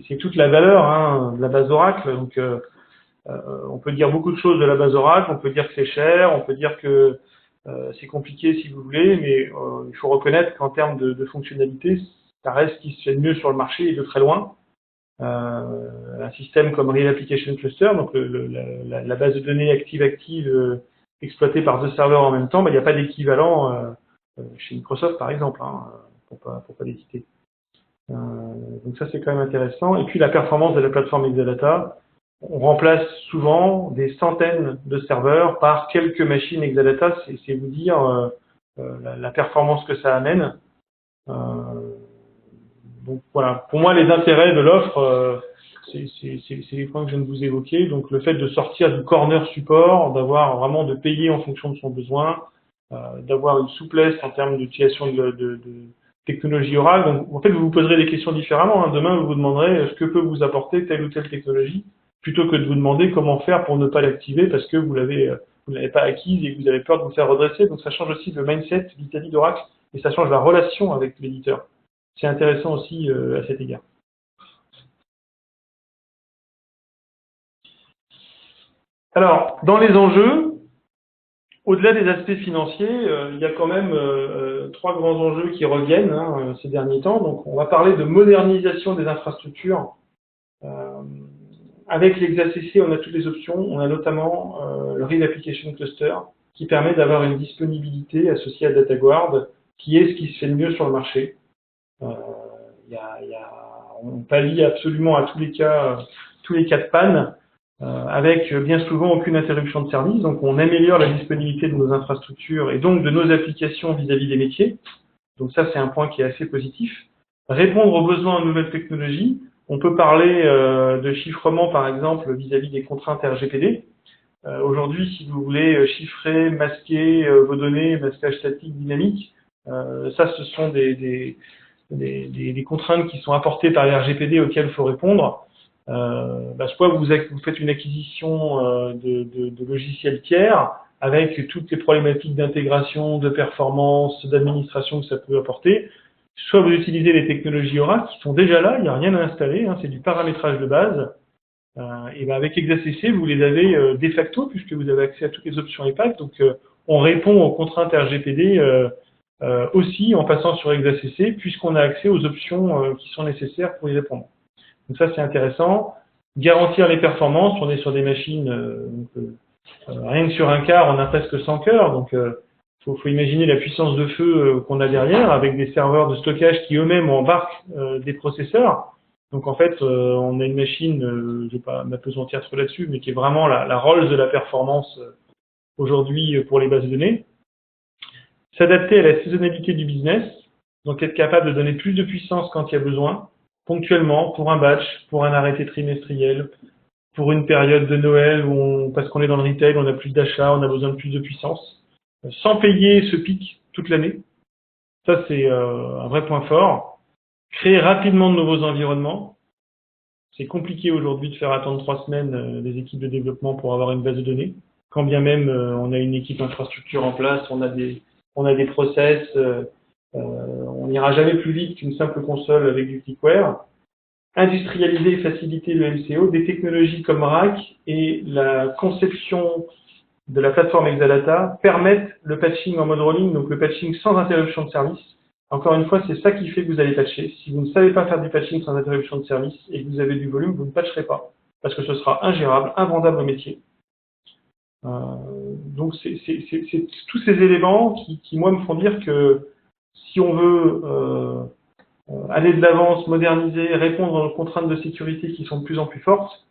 A: c'est toute la valeur de la base Oracle. Donc on peut dire beaucoup de choses de la base Oracle, on peut dire que c'est cher, on peut dire que c'est compliqué si vous voulez, mais il faut reconnaître qu'en termes de fonctionnalité, ça reste ce qui se fait de mieux sur le marché et de très loin. Un système comme Real Application Cluster, donc la base de données active exploitée par 2 serveurs en même temps, il n'y a pas d'équivalent chez Microsoft par exemple, pour pas les citer. Donc ça c'est quand même intéressant. Et puis la performance de la plateforme Exadata, on remplace souvent des centaines de serveurs par quelques machines Exadata, c'est vous dire la performance que ça amène. Donc voilà, pour moi les intérêts de l'offre, c'est les points que je viens de vous évoquer. Donc le fait de sortir du corner support, d'avoir vraiment de payer en fonction de son besoin, d'avoir une souplesse en termes d'utilisation de technologie orale. Donc en fait vous vous poserez des questions différemment. Demain vous vous demanderez ce que peut vous apporter telle ou telle technologie, plutôt que de vous demander comment faire pour ne pas l'activer parce que vous l'avez pas acquise et que vous avez peur de vous faire redresser. Donc ça change aussi le mindset vis-à-vis d'Oracle et ça change la relation avec l'éditeur. C'est intéressant aussi à cet égard. Alors, dans les enjeux, au-delà des aspects financiers, il y a quand même 3 grands enjeux qui reviennent ces derniers temps. Donc, on va parler de modernisation des infrastructures. Avec l'ExaCC, on a toutes les options. On a notamment le Real Application Cluster qui permet d'avoir une disponibilité associée à DataGuard qui est ce qui se fait le mieux sur le marché. On pallie absolument à tous les cas de panne, avec bien souvent aucune interruption de service. Donc on améliore la disponibilité de nos infrastructures et donc de nos applications vis-à-vis des métiers. Donc ça c'est un point qui est assez positif. Répondre aux besoins en nouvelles technologies. On peut parler de chiffrement par exemple vis-à-vis des contraintes RGPD. Aujourd'hui, si vous voulez chiffrer, masquer vos données, masquage statique, dynamique, ça ce sont des contraintes qui sont apportées par les RGPD auxquelles il faut répondre. Soit vous faites une acquisition de logiciels tiers avec toutes les problématiques d'intégration, de performance, d'administration que ça peut apporter, soit vous utilisez les technologies Oracle qui sont déjà là, il n'y a rien à installer, c'est du paramétrage de base. Et ben avec ExaCC, vous les avez de facto, puisque vous avez accès à toutes les options EPAC. Donc, on répond aux contraintes RGPD aussi en passant sur ExaCC, puisqu'on a accès aux options qui sont nécessaires pour y répondre. Donc ça, c'est intéressant. Garantir les performances, on est sur des machines, rien que sur un quart, on a presque 100 cœurs. Donc, faut imaginer la puissance de feu qu'on a derrière, avec des serveurs de stockage qui eux-mêmes embarquent des processeurs. Donc en fait, on a une machine, je ne vais pas m'appesantir trop là-dessus, mais qui est vraiment la Rolls de la performance aujourd'hui pour les bases de données. S'adapter à la saisonnalité du business, donc être capable de donner plus de puissance quand il y a besoin, ponctuellement, pour un batch, pour un arrêté trimestriel, pour une période de Noël où parce qu'on est dans le retail, on a plus d'achat, on a besoin de plus de puissance, sans payer ce pic toute l'année. Ça, c'est un vrai point fort. Créer rapidement de nouveaux environnements. C'est compliqué aujourd'hui de faire attendre 3 semaines des équipes de développement pour avoir une base de données. Quand bien même on a une équipe infrastructure en place, on a des process, on n'ira jamais plus vite qu'une simple console avec du clickware. Industrialiser et faciliter le MCO, des technologies comme RAC et la conception de la plateforme Exadata permettent le patching en mode rolling, donc le patching sans interruption de service. Encore une fois, c'est ça qui fait que vous allez patcher. Si vous ne savez pas faire du patching sans interruption de service et que vous avez du volume, vous ne patcherez pas, parce que ce sera ingérable, invendable au métier. Donc c'est tous ces éléments qui, moi, me font dire que si on veut aller de l'avant, se moderniser, répondre aux contraintes de sécurité qui sont de plus en plus fortes,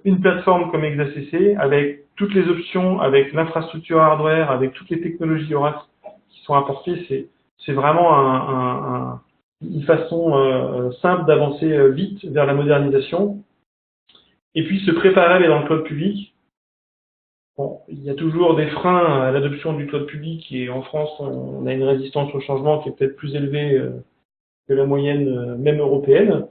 A: une plateforme comme ExaCC, avec toutes les options, avec l'infrastructure hardware, avec toutes les technologies Oracle qui sont apportées, c'est vraiment une façon simple d'avancer vite vers la modernisation. Et puis se préparer à aller dans le cloud public. Bon, il y a toujours des freins à l'adoption du cloud public et en France, on a une résistance au changement qui est peut-être plus élevée que la moyenne même européenne.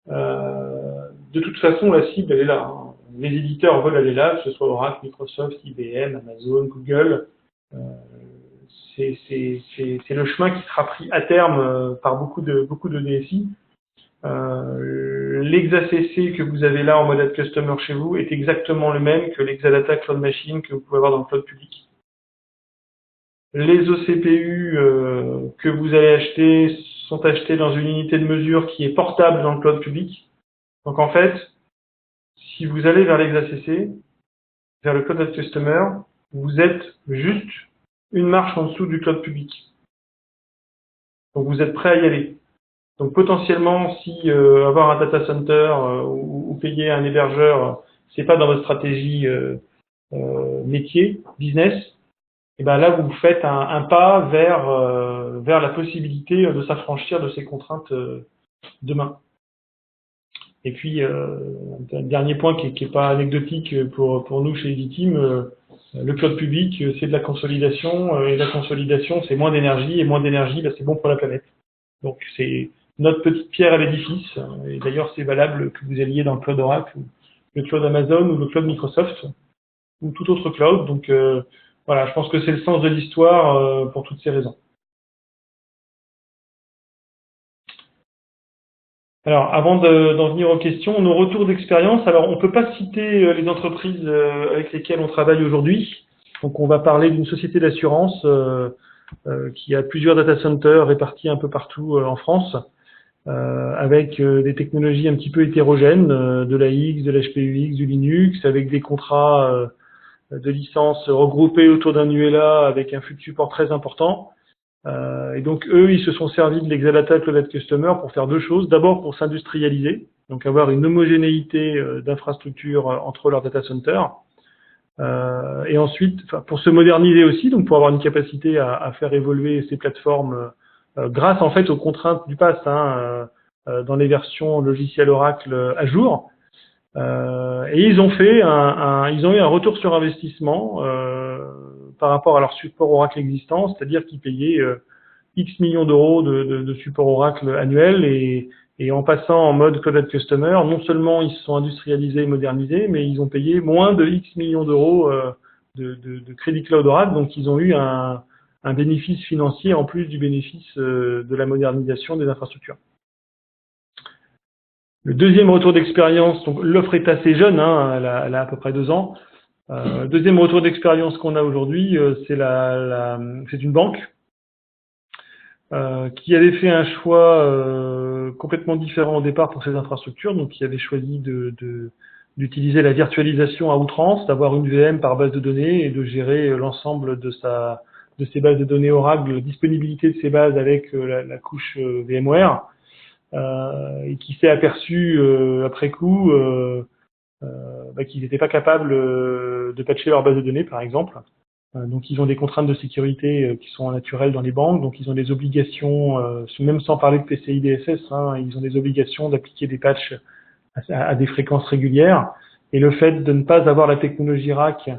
A: De toute façon, la cible, elle est là. Hein. Les éditeurs veulent aller là, que ce soit Oracle, Microsoft, IBM, Amazon, Google. C'est le chemin qui sera pris à terme par beaucoup de DSI. L'ExaCC que vous avez là en mode Add Customer chez vous est exactement le même que l'Exadata Cloud Machine que vous pouvez avoir dans le cloud public. Les OCPU que vous allez acheter sont achetés dans une unité de mesure qui est portable dans le cloud public. Donc en fait, si vous allez vers l'ExaCC, vers le Cloud Add Customer, vous êtes juste une marche en dessous du cloud public. Donc vous êtes prêt à y aller. Donc potentiellement, si avoir un data center ou payer un hébergeur, c'est pas dans votre stratégie métier, business, et ben là vous faites un pas vers la possibilité de s'affranchir de ces contraintes demain. Et puis un dernier point qui est pas anecdotique pour nous chez Editeam, le cloud public c'est de la consolidation et la consolidation c'est moins d'énergie et moins d'énergie c'est bon pour la planète. Donc c'est notre petite pierre à l'édifice, et d'ailleurs c'est valable que vous alliez dans le cloud Oracle, ou le cloud Amazon, ou le cloud Microsoft, ou tout autre cloud. Donc voilà, je pense que c'est le sens de l'histoire pour toutes ces raisons. Alors, avant d'en venir aux questions, nos retours d'expérience, alors on ne peut pas citer les entreprises avec lesquelles on travaille aujourd'hui. Donc on va parler d'une société d'assurance qui a plusieurs data centers répartis un peu partout en France, avec des technologies un petit peu hétérogènes, de l'AX, de l'HPUX, du Linux, avec des contrats de licence regroupés autour d'un ULA avec un flux de support très important. Et donc eux, ils se sont servis de l'Exadata Cloud Add Customer pour faire deux choses. D'abord pour s'industrialiser, donc avoir une homogénéité d'infrastructures entre leurs data centers. Et ensuite, pour se moderniser aussi, donc pour avoir une capacité à faire évoluer ces plateformes grâce en fait aux contraintes du PaaS dans les versions logicielles Oracle à jour. Et ils ont fait ils ont eu un retour sur investissement par rapport à leur support Oracle existant, c'est-à-dire qu'ils payaient X millions d'euros de support Oracle annuel et en passant en mode Cloud Add Customer, non seulement ils se sont industrialisés et modernisés, mais ils ont payé moins de X millions d'euros de crédit Cloud Oracle, donc ils ont eu un bénéfice financier en plus du bénéfice de la modernisation des infrastructures. Le deuxième retour d'expérience, donc l'offre est assez jeune, hein, elle a à peu près 2 ans. Deuxième retour d'expérience qu'on a aujourd'hui, c'est une banque qui avait fait un choix complètement différent au départ pour ses infrastructures, donc qui avait choisi d'utiliser la virtualisation à outrance, d'avoir une VM par base de données et de gérer l'ensemble de ses bases de données Oracle, la disponibilité de ces bases avec la couche VMware, et qui s'est aperçu après coup qu'ils n'étaient pas capables de patcher leur base de données, par exemple. Donc ils ont des contraintes de sécurité qui sont naturelles dans les banques, donc ils ont des obligations, même sans parler de PCI DSS, hein, ils ont des obligations d'appliquer des patchs à des fréquences régulières. Et le fait de ne pas avoir la technologie RAC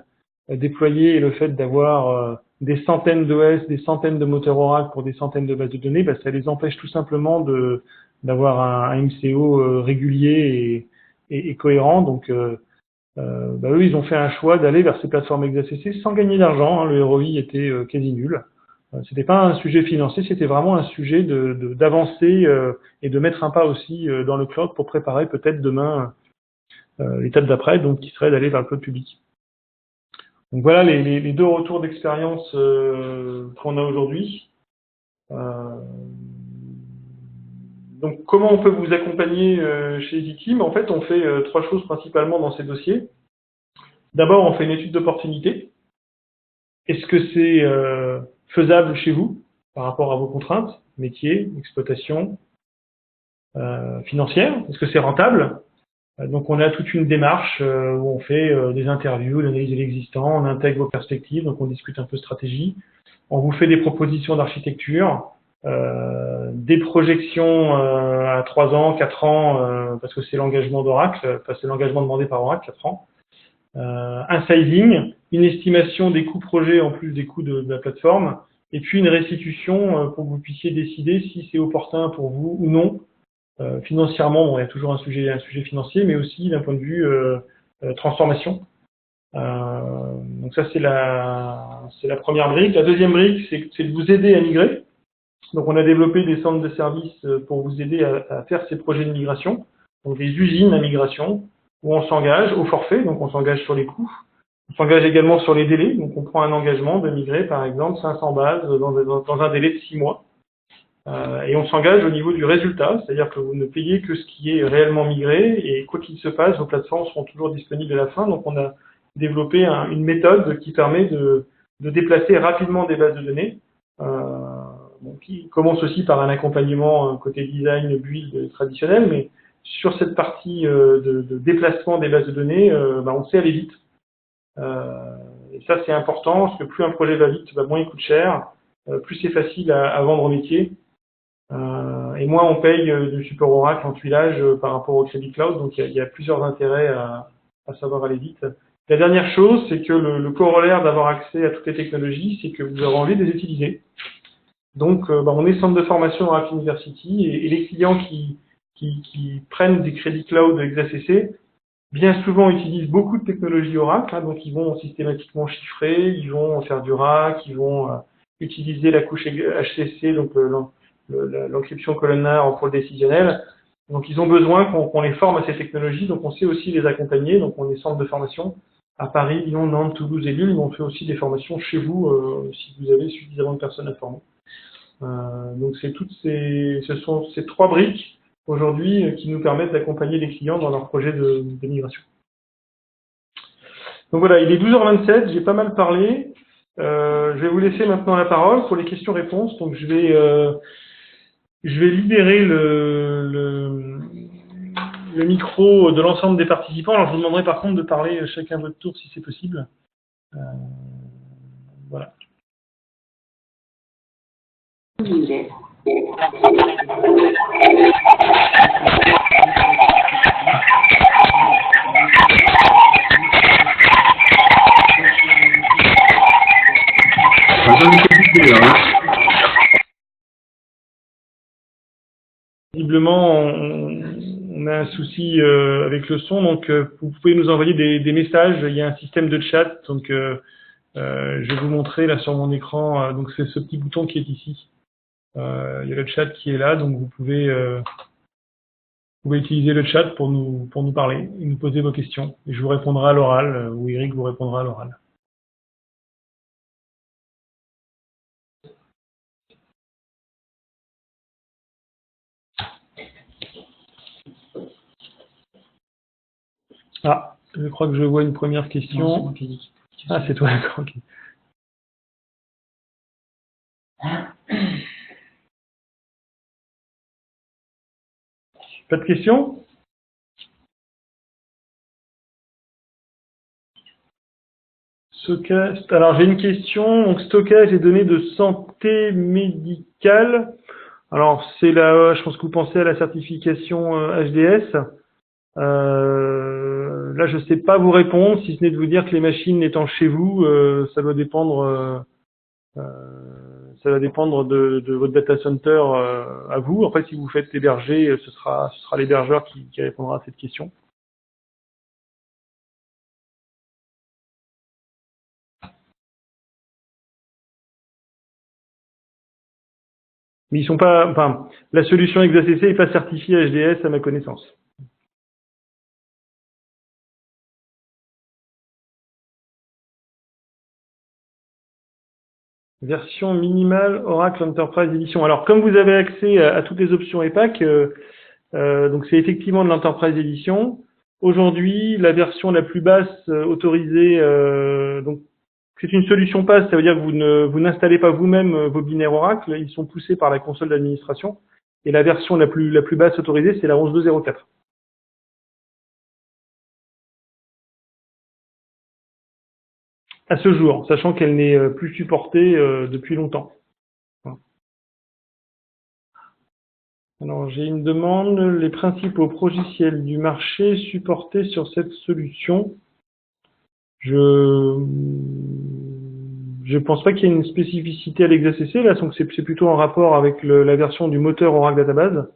A: déployée et le fait d'avoir des centaines d'OS, des centaines de moteurs Oracle pour des centaines de bases de données, ça les empêche tout simplement d'avoir un MCO régulier et cohérent. Donc eux, ils ont fait un choix d'aller vers ces plateformes XACC sans gagner d'argent. Hein, le ROI était quasi nul. C'était pas un sujet financier, c'était vraiment un sujet d'avancer et de mettre un pas aussi dans le cloud pour préparer peut-être demain l'étape d'après, donc qui serait d'aller vers le cloud public. Donc voilà les 2 retours d'expérience qu'on a aujourd'hui. Donc comment on peut vous accompagner chez EasyTeam? En fait, on fait 3 choses principalement dans ces dossiers. D'abord, on fait une étude d'opportunité. Est-ce que c'est faisable chez vous par rapport à vos contraintes, métier, exploitation, financière? Est-ce que c'est rentable? Donc on a toute une démarche où on fait des interviews, l'analyse de l'existant, on intègre vos perspectives, donc on discute un peu stratégie. On vous fait des propositions d'architecture, des projections à 3 ans, 4 ans, parce que c'est l'engagement d'Oracle, c'est l'engagement demandé par Oracle, 4 ans. Un sizing, une estimation des coûts projets en plus des coûts de la plateforme, et puis une restitution pour que vous puissiez décider si c'est opportun pour vous ou non. Financièrement, bon, il y a toujours un sujet financier, mais aussi d'un point de vue transformation. Donc ça, c'est la première brique. La deuxième brique, c'est de vous aider à migrer. Donc on a développé des centres de services pour vous aider à faire ces projets de migration, donc des usines à migration, où on s'engage au forfait, donc on s'engage sur les coûts. On s'engage également sur les délais, donc on prend un engagement de migrer par exemple 500 bases dans un délai de 6 mois. Et on s'engage au niveau du résultat, c'est-à-dire que vous ne payez que ce qui est réellement migré, et quoi qu'il se passe, vos plateformes seront toujours disponibles à la fin. Donc on a développé une méthode qui permet de déplacer rapidement des bases de données, qui commence aussi par un accompagnement côté design, build traditionnel, mais sur cette partie de déplacement des bases de données, on sait aller vite. Et ça c'est important, parce que plus un projet va vite, moins il coûte cher, plus c'est facile à vendre au métier. Et moins on paye de support Oracle en tuilage par rapport au Crédit Cloud, donc il y a plusieurs intérêts à savoir aller vite. La dernière chose, c'est que le corollaire d'avoir accès à toutes les technologies, c'est que vous avez envie de les utiliser. Donc on est centre de formation Oracle University, et les clients qui prennent des Crédits Cloud XACC, bien souvent utilisent beaucoup de technologies Oracle, donc ils vont systématiquement chiffrer, ils vont faire du RAC, ils vont utiliser la couche HCC, donc l'encryption colonnaire pour le décisionnel. Donc ils ont besoin qu'on les forme à ces technologies, donc on sait aussi les accompagner, donc on est centre de formation à Paris, Lyon, Nantes, Toulouse et Lille, mais on fait aussi des formations chez vous si vous avez suffisamment de personnes à former. Donc ce sont ces 3 briques aujourd'hui qui nous permettent d'accompagner les clients dans leur projet de migration. Donc voilà, il est 12h27, j'ai pas mal parlé. Je vais vous laisser maintenant la parole pour les questions-réponses. Donc je vais libérer le micro de l'ensemble des participants. Alors je vous demanderai par contre de parler chacun à votre tour si c'est possible. Voilà. Visiblement, on a un souci avec le son, donc vous pouvez nous envoyer des messages. Il y a un système de chat, donc je vais vous montrer là sur mon écran. Donc c'est ce petit bouton qui est ici. Il y a le chat qui est là, donc vous pouvez pouvez utiliser le chat pour nous parler et nous poser vos questions. Et je vous répondrai à l'oral, ou Eric vous répondra à l'oral. Ah, je crois que je vois une première question.
C: Non,
A: ah, c'est toi, d'accord, ok. Pas de questions? Alors j'ai une question. Donc stockage et données de santé médicale. Alors c'est là, je pense que vous pensez à la certification HDS. Là, je ne sais pas vous répondre, si ce n'est de vous dire que les machines étant chez vous, ça doit dépendre de votre data center à vous. Après, si vous faites héberger, ce sera l'hébergeur qui répondra à cette question. Mais ils sont pas, enfin, la solution ExaCC n'est pas certifiée HDS à ma connaissance. Version minimale Oracle Enterprise Edition. Alors, comme vous avez accès à toutes les options EPAC, donc c'est effectivement de l'Enterprise Edition. Aujourd'hui, la version la plus basse autorisée, donc c'est une solution PaaS, ça veut dire que vous n'installez pas vous-même vos binaires Oracle, ils sont poussés par la console d'administration. Et la version la plus basse autorisée, c'est la 11.2.04. À ce jour, sachant qu'elle n'est plus supportée depuis longtemps. Alors, j'ai une demande. Les principaux logiciels du marché supportés sur cette solution. Je pense pas qu'il y ait une spécificité à l'ExaCC, là, donc c'est plutôt en rapport avec la version du moteur Oracle Database.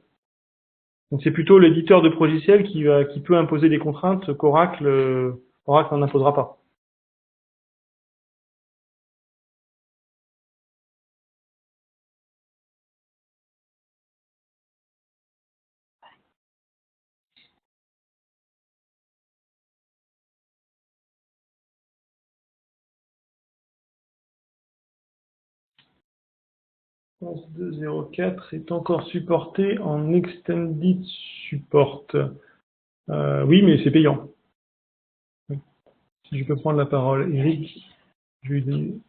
A: Donc c'est plutôt l'éditeur de logiciels qui peut imposer des contraintes qu'Oracle Oracle n'en imposera pas. Pense 2.0.4 est encore supporté en Extended Support. Oui, mais c'est payant. Si je peux prendre la parole, Eric, je lui dis.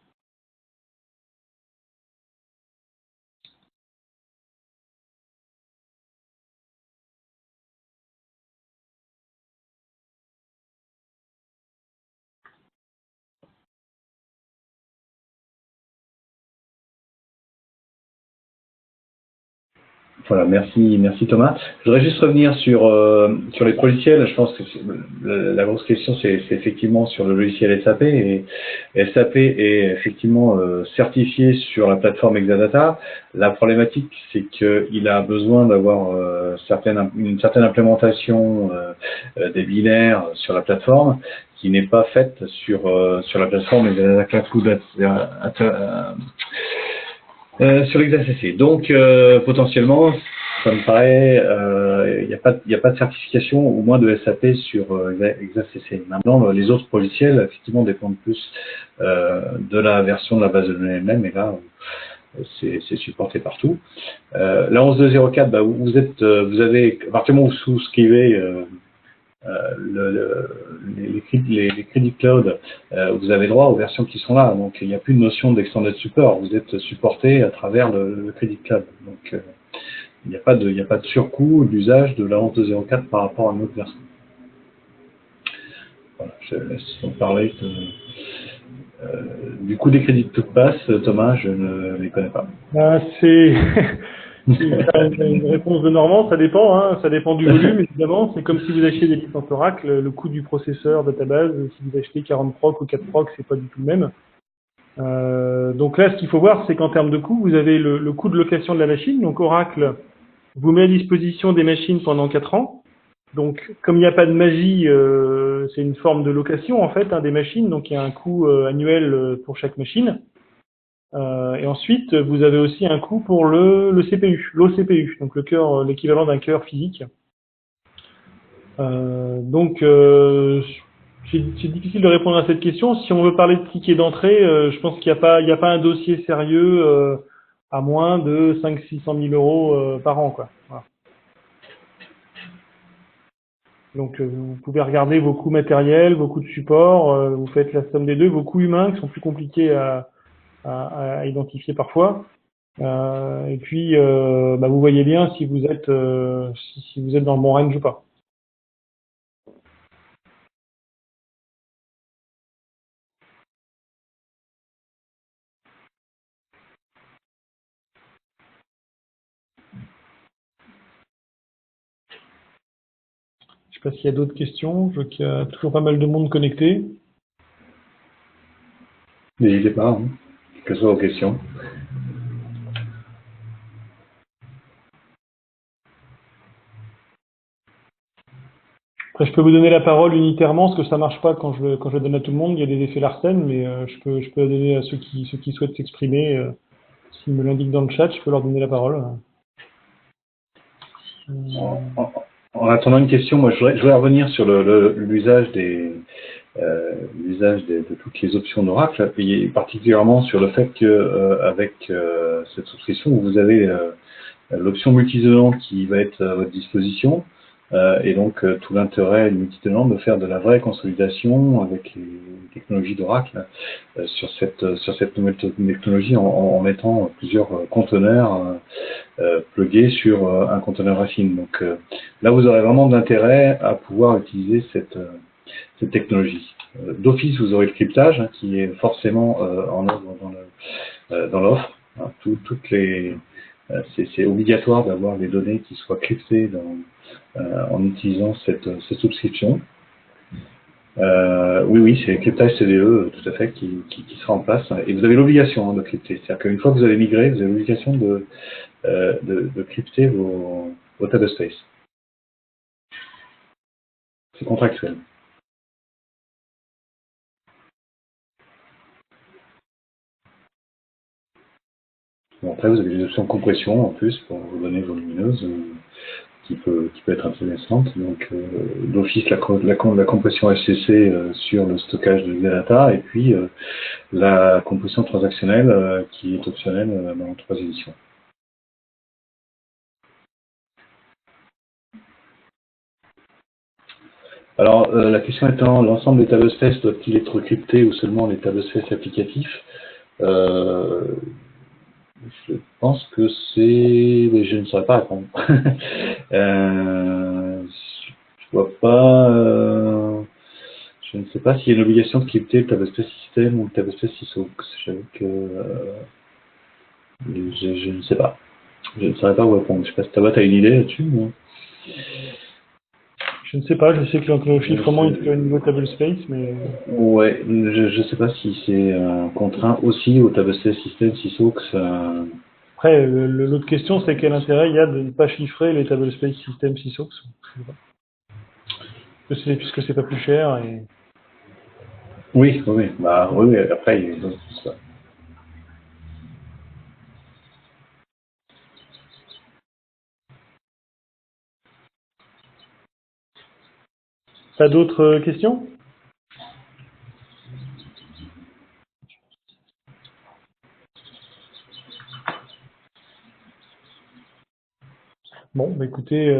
B: Voilà, merci Thomas. Je voudrais juste revenir sur les logiciels. Je pense que la grosse question, c'est effectivement sur le logiciel SAP. Et SAP est effectivement certifié sur la plateforme Exadata. La problématique, c'est qu'il a besoin d'avoir une certaine implémentation des binaires sur la plateforme qui n'est pas faite sur la plateforme Exadata Cloud. Sur l'ExaCC. Donc, potentiellement, ça me paraît, il n'y a pas de certification, au moins de SAP sur ExaCC. Maintenant, les autres logiciels, effectivement, dépendent plus de la version de la base de données elle-même, et là, c'est supporté partout. La 11.2.0.4, bah, vous avez, à partir du moment où vous souscrivez les crédits cloud, vous avez droit aux versions qui sont là, donc il n'y a plus de notion d'extended support, vous êtes supporté à travers le crédit cloud, donc il n'y a pas de surcoût d'usage de la 11.2.0.4 par rapport à une autre version. Voilà, je laisse en parler du coup des crédits de passe, Thomas, je ne les connais pas.
A: C'est une réponse de Normand, ça dépend, hein, ça dépend du volume évidemment. C'est comme si vous achetiez des licences Oracle, le coût du processeur database, si vous achetez 40 proc ou 4 proc, c'est pas du tout le même. Donc là, ce qu'il faut voir, c'est qu'en termes de coût, vous avez le coût de location de la machine. Donc Oracle vous met à disposition des machines pendant 4 ans. Donc comme il n'y a pas de magie, c'est une forme de location en fait des machines. Donc il y a un coût annuel pour chaque machine. Et ensuite, vous avez aussi un coût pour le CPU, l'OCPU, donc le cœur, l'équivalent d'un cœur physique. Donc, c'est difficile de répondre à cette question. Si on veut parler de ticket d'entrée, je pense qu'il n'y a pas un dossier sérieux à moins de 500 000 € par an, quoi. Voilà. Donc, vous pouvez regarder vos coûts matériels, vos coûts de support, vous faites la somme des deux, vos coûts humains qui sont plus compliqués à identifier parfois. Et puis, vous voyez bien si vous êtes si vous êtes dans le bon range ou pas. Je sais pas s'il y a d'autres questions. Je vois qu'il y a toujours pas mal de monde connecté.
B: N'hésitez pas, hein, que ce soit aux questions.
A: Après, je peux vous donner la parole unitairement, parce que ça marche pas quand je le donne à tout le monde. Il y a des effets Larsen, mais je peux la donner à ceux qui souhaitent s'exprimer. S'ils me l'indiquent dans le chat, je peux leur donner la parole.
B: En attendant une question, moi je voudrais revenir sur l'usage de toutes les options d'Oracle, et particulièrement sur le fait que avec cette souscription, vous avez l'option multitenant qui va être à votre disposition, et donc tout l'intérêt du multitenant de faire de la vraie consolidation avec les technologies d'Oracle sur cette nouvelle technologie en mettant plusieurs conteneurs plugués sur un conteneur racine. Donc là, vous aurez vraiment de l'intérêt à pouvoir utiliser cette technologie. D'office, vous aurez le cryptage qui est forcément en œuvre dans l'offre. Hein, c'est obligatoire d'avoir les données qui soient cryptées en utilisant cette souscription. Oui, c'est le cryptage CDE, tout à fait, qui sera en place. Et vous avez l'obligation de crypter. C'est-à-dire qu'une fois que vous avez migré, vous avez l'obligation de crypter vos tablespace. C'est contractuel. Bon, après, vous avez des options de compression en plus pour vos données volumineuses qui peut être intéressante. Donc, d'office, la compression HCC sur le stockage de data, et puis la compression transactionnelle qui est optionnelle dans 3 éditions. Alors, la question étant, l'ensemble des tablespace doivent-ils être cryptés ou seulement les tablespace applicatifs? Je pense que c'est... Mais je ne saurais pas répondre. Je vois pas... Je ne sais pas s'il y a une obligation de crypter le tablespace system ou le tablespace SysOx. J'avoue que... je ne sais pas. Je ne saurais pas vous répondre. Je ne sais pas si ta boîte a une idée là-dessus. Mais...
A: Je ne sais pas, je sais que le chiffrement est au niveau tablespace, mais...
B: Ouais, je ne sais pas si c'est contraint aussi au tablespace system SysOx.
A: Après, l'autre question, c'est quel intérêt il y a de ne pas chiffrer les tablespace system SysOx. Puisque c'est pas plus cher. Et...
B: Oui. Oui, après, il y a d'autres histoires.
A: Pas d'autres questions? Bon, écoutez,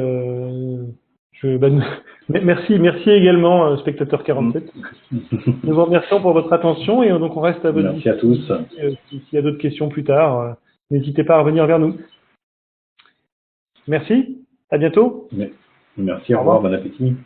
A: merci également, spectateur 47. Nous vous remercions pour votre attention, et donc on reste à votre
B: disposition. Merci à tous.
A: S'il y a d'autres questions plus tard, n'hésitez pas à revenir vers nous. Merci, à bientôt.
B: Merci, au revoir, bon appétit.